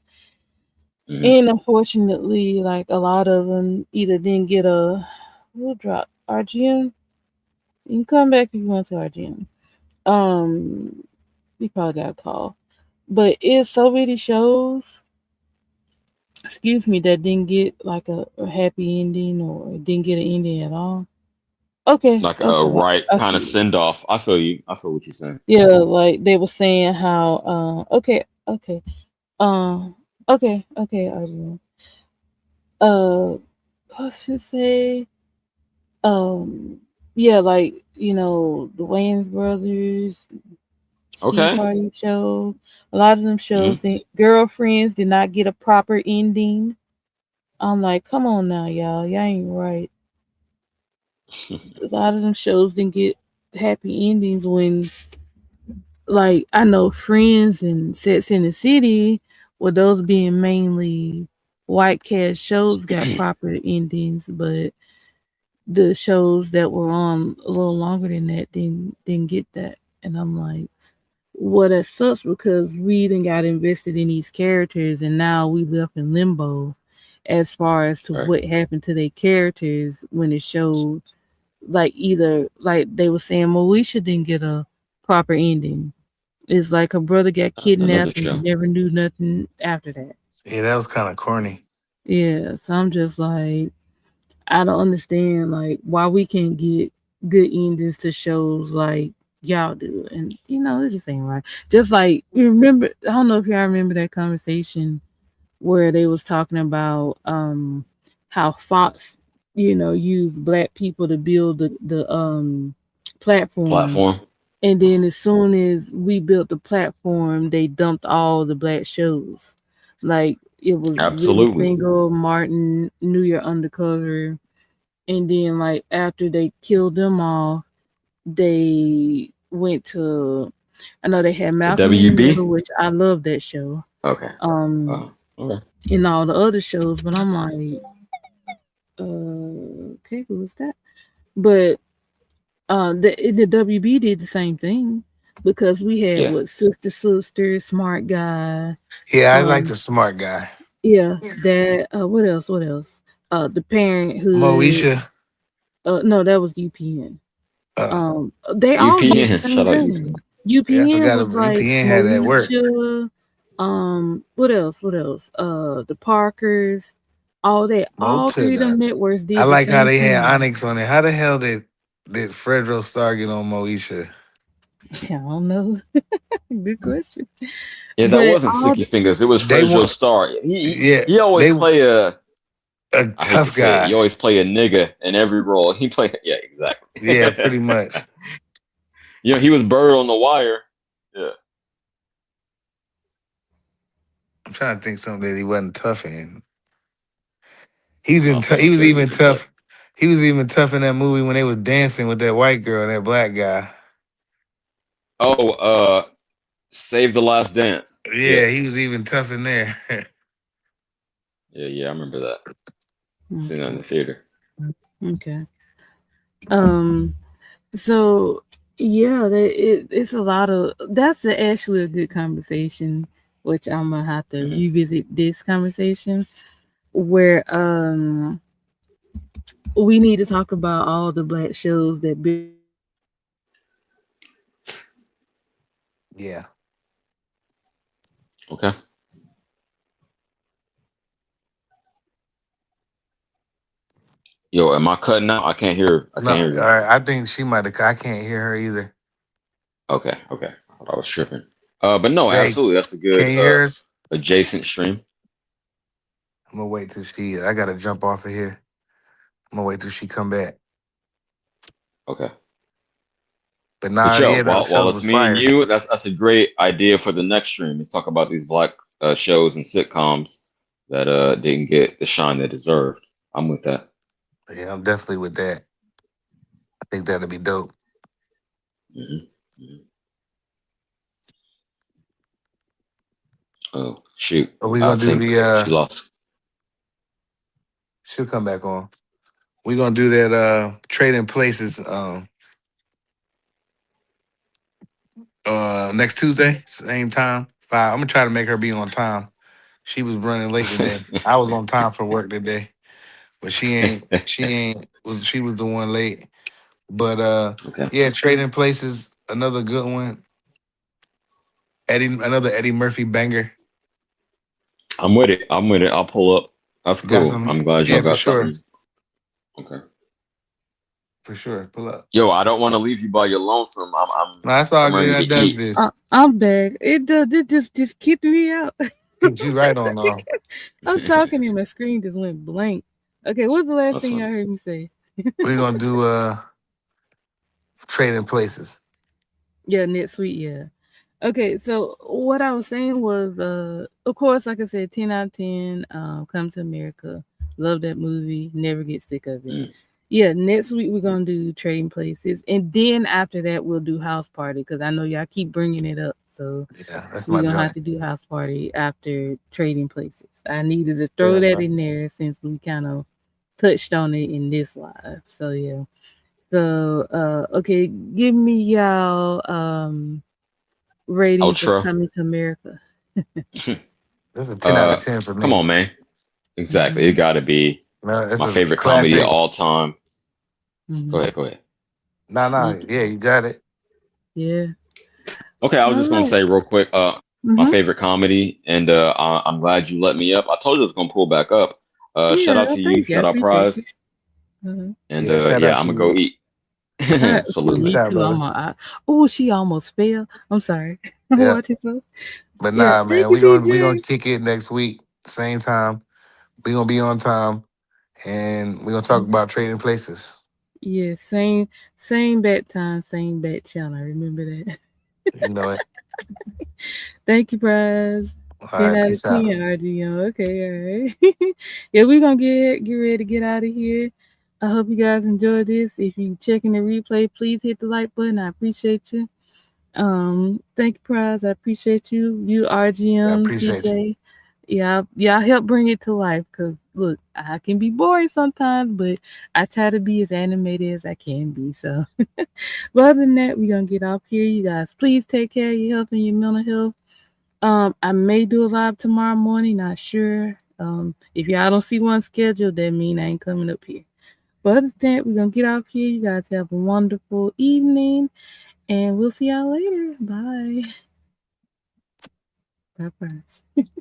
Mhm. And unfortunately, like a lot of them either didn't get a we'll drop RGM. You can come back if you want to RGM. We probably got a call. But it's so many shows, excuse me, that didn't get like a happy ending or didn't get an ending at all. Okay, Like a okay. right I kind of see. send off. I feel you. I feel what you're saying. Yeah, like they were saying how um okay, RGM. Uh what's to say? Um yeah, like, the Wayans brothers, Steve Okay. Harvey show. A lot of them Hmm. shows, the girlfriends did not get a proper ending. I'm like, come on now, y'all ain't right. A lot of them shows didn't get happy endings when, like, I know Friends and Sex in the City, with those being mainly white cast shows, got proper endings, but the shows that were on a little longer than that didn't get that. And I'm like, well, that sucks because we then got invested in these characters and now we left in limbo as far as to Right. what happened to their characters when it showed, like, either like they were saying Moesha didn't get a proper ending. It's like her brother got That's another kidnapped and you show. never knew nothing after that. Yeah, that was kind of corny. Yeah, so I'm just like, I don't understand like why we can't get good endings to shows like y'all do, and it just ain't right. Just like, you remember, I don't know if y'all remember that conversation where they was talking about how Fox, used black people to build the platform, Platform. and then as soon as we built the platform, they dumped all the black shows. Like it was Living Absolutely. Single, Martin, New Year Undercover, and then like after they killed them all, they went to, I know they had To Malcolm in the WB. Middle, which I love that show. Okay. Um Okay. and all the other shows, but I'm like, okay, who's that? But the WB did the same thing because we had Yeah. what Sister, Smart Guy, Yeah, I like um the smart guy. yeah, that what else? The Parenthood. Moesha. No, that was UPN. Uh, They all did the UPN. same Shout out thing. UPN. yeah, I UPN forgot was like UPN had that work. Moesha, what else? The Parkers, Mo all three took of them that. networks I did the like how same they had thing. Onyx on it. How the hell did Fredro Star get on Moesha? I don't know. Good question. Yeah, that But wasn't Sticky Fingers. It was They Fredro want, Starr. yeah, He always they play a. a I hate to tough say it. He guy. always play a nigga in every role. He play. Yeah, exactly. Yeah, pretty much. He was Bird on The Wire. Yeah. I'm trying to think something that he wasn't tough in. He was in. I'm finna He was tell you even some stuff. tough. He was even tough in that movie when they was dancing with that white girl and that black guy. Oh, Save the Last Dance. Yeah. Yeah, he was even tough in there. Yeah, I remember that. Seen that in the okay. theater. Okay. Um. So yeah, it's a lot of that's actually a good conversation, which I'm gonna have to Hmm. revisit this conversation where we need to talk about all the black shows that been. Yeah. Okay. Yo, am I cutting out? I can't hear. I No, can't all hear you. right. I think she might have. I can't hear her either. Okay. I thought I was tripping. But no, Hey, absolutely. That's a good can you hear us? adjacent stream. I'm gonna wait till she. I gotta jump off of here. I'm gonna wait till she come back. Okay. But But nah, yo, yeah, that while show it's was me and fire. you, that's a great idea for the next stream. Let's talk about these black shows and sitcoms that didn't get the shine they deserved. I'm with that. Yeah, I'm definitely with that. I think that'd be dope. Mm-hmm. Oh shoot! Are we I gonna do think the? she lost. She'll come back on. We're gonna do that trading places next Tuesday, same time. 5. I'm gonna try to make her be on time. She was running late today. I was on time for work today, but she was the one late. But Okay. yeah, trading places, another good one. Another Eddie Murphy banger. I'm with it. I'll pull up. That's Got cool. some, I'm glad yeah, y'all for got sure. something. Okay. For sure. Pull up. Yo, I don't want to leave you by your lonesome. I'm No, that's all I'm good. ready That to does eat. this. I'm back. It just kicked me out. You right on off. I'm talking and my screen just went blank. Okay, what's the last That's thing y'all funny. heard me say? We're gonna do trading places. Yeah, NetSuite, yeah. Okay, so what I was saying was, of course, like I said, 10 out of 10, Come to America. Love that movie. Never get sick of it. Mm. Yeah, next week we're going to do Trading Places. And then after that, we'll do House Party because I know y'all keep bringing it up. So Yeah, that's we're my going to have joint. to do House Party after Trading Places. I needed to throw that in there since we kind of touched on it in this live. So, yeah. So, okay, give me y'all rating for Outro. Coming to America. This is a 10 out of 10 for Come me. on, man. Exactly. It got to be No, it's my a favorite comedy of classic. all time. Mm-hmm. Go ahead. Nah. Yeah, you got it. Yeah. Okay, I was All just gonna right. say real quick, my Mm-hmm. favorite comedy, and I'm glad you let me up. I told you I was gonna pull back up. Shout Yeah, out to you, thank you. I shout out appreciate you. Prize, Uh-huh. and Yeah, shout yeah, out I'm to gonna go you. eat. Shoot, Salute. me Peace out, too. brother. Oh, she almost fell. I'm sorry. I'm Yeah. watching so. But Yeah, nah, thank man, you, we gonna CJ. kick it next week, same time. We gonna be on time, and we gonna talk about trading places. Yeah, same bat time, same bat channel. Remember that. You know it. Thank you, Prize. All 10 right, out of peace out. 10 RGM. Okay, all right. Yeah, we're gonna get ready to get out of here. I hope you guys enjoyed this. If you checking the replay, please hit the like button. I appreciate you. Thank you, Prize. I appreciate you. You I RGM, appreciate you. CJ. Yeah, y'all help bring it to life. Cause look, I can be boring sometimes, but I try to be as animated as I can be. So, but other than that, we're gonna get off here. You guys, please take care of your health and your mental health. I may do a live tomorrow morning, not sure. If y'all don't see one scheduled, that mean I ain't coming up here. But other than that, we're gonna get off here. You guys have a wonderful evening, and we'll see y'all later. Bye. Bye bye. Peace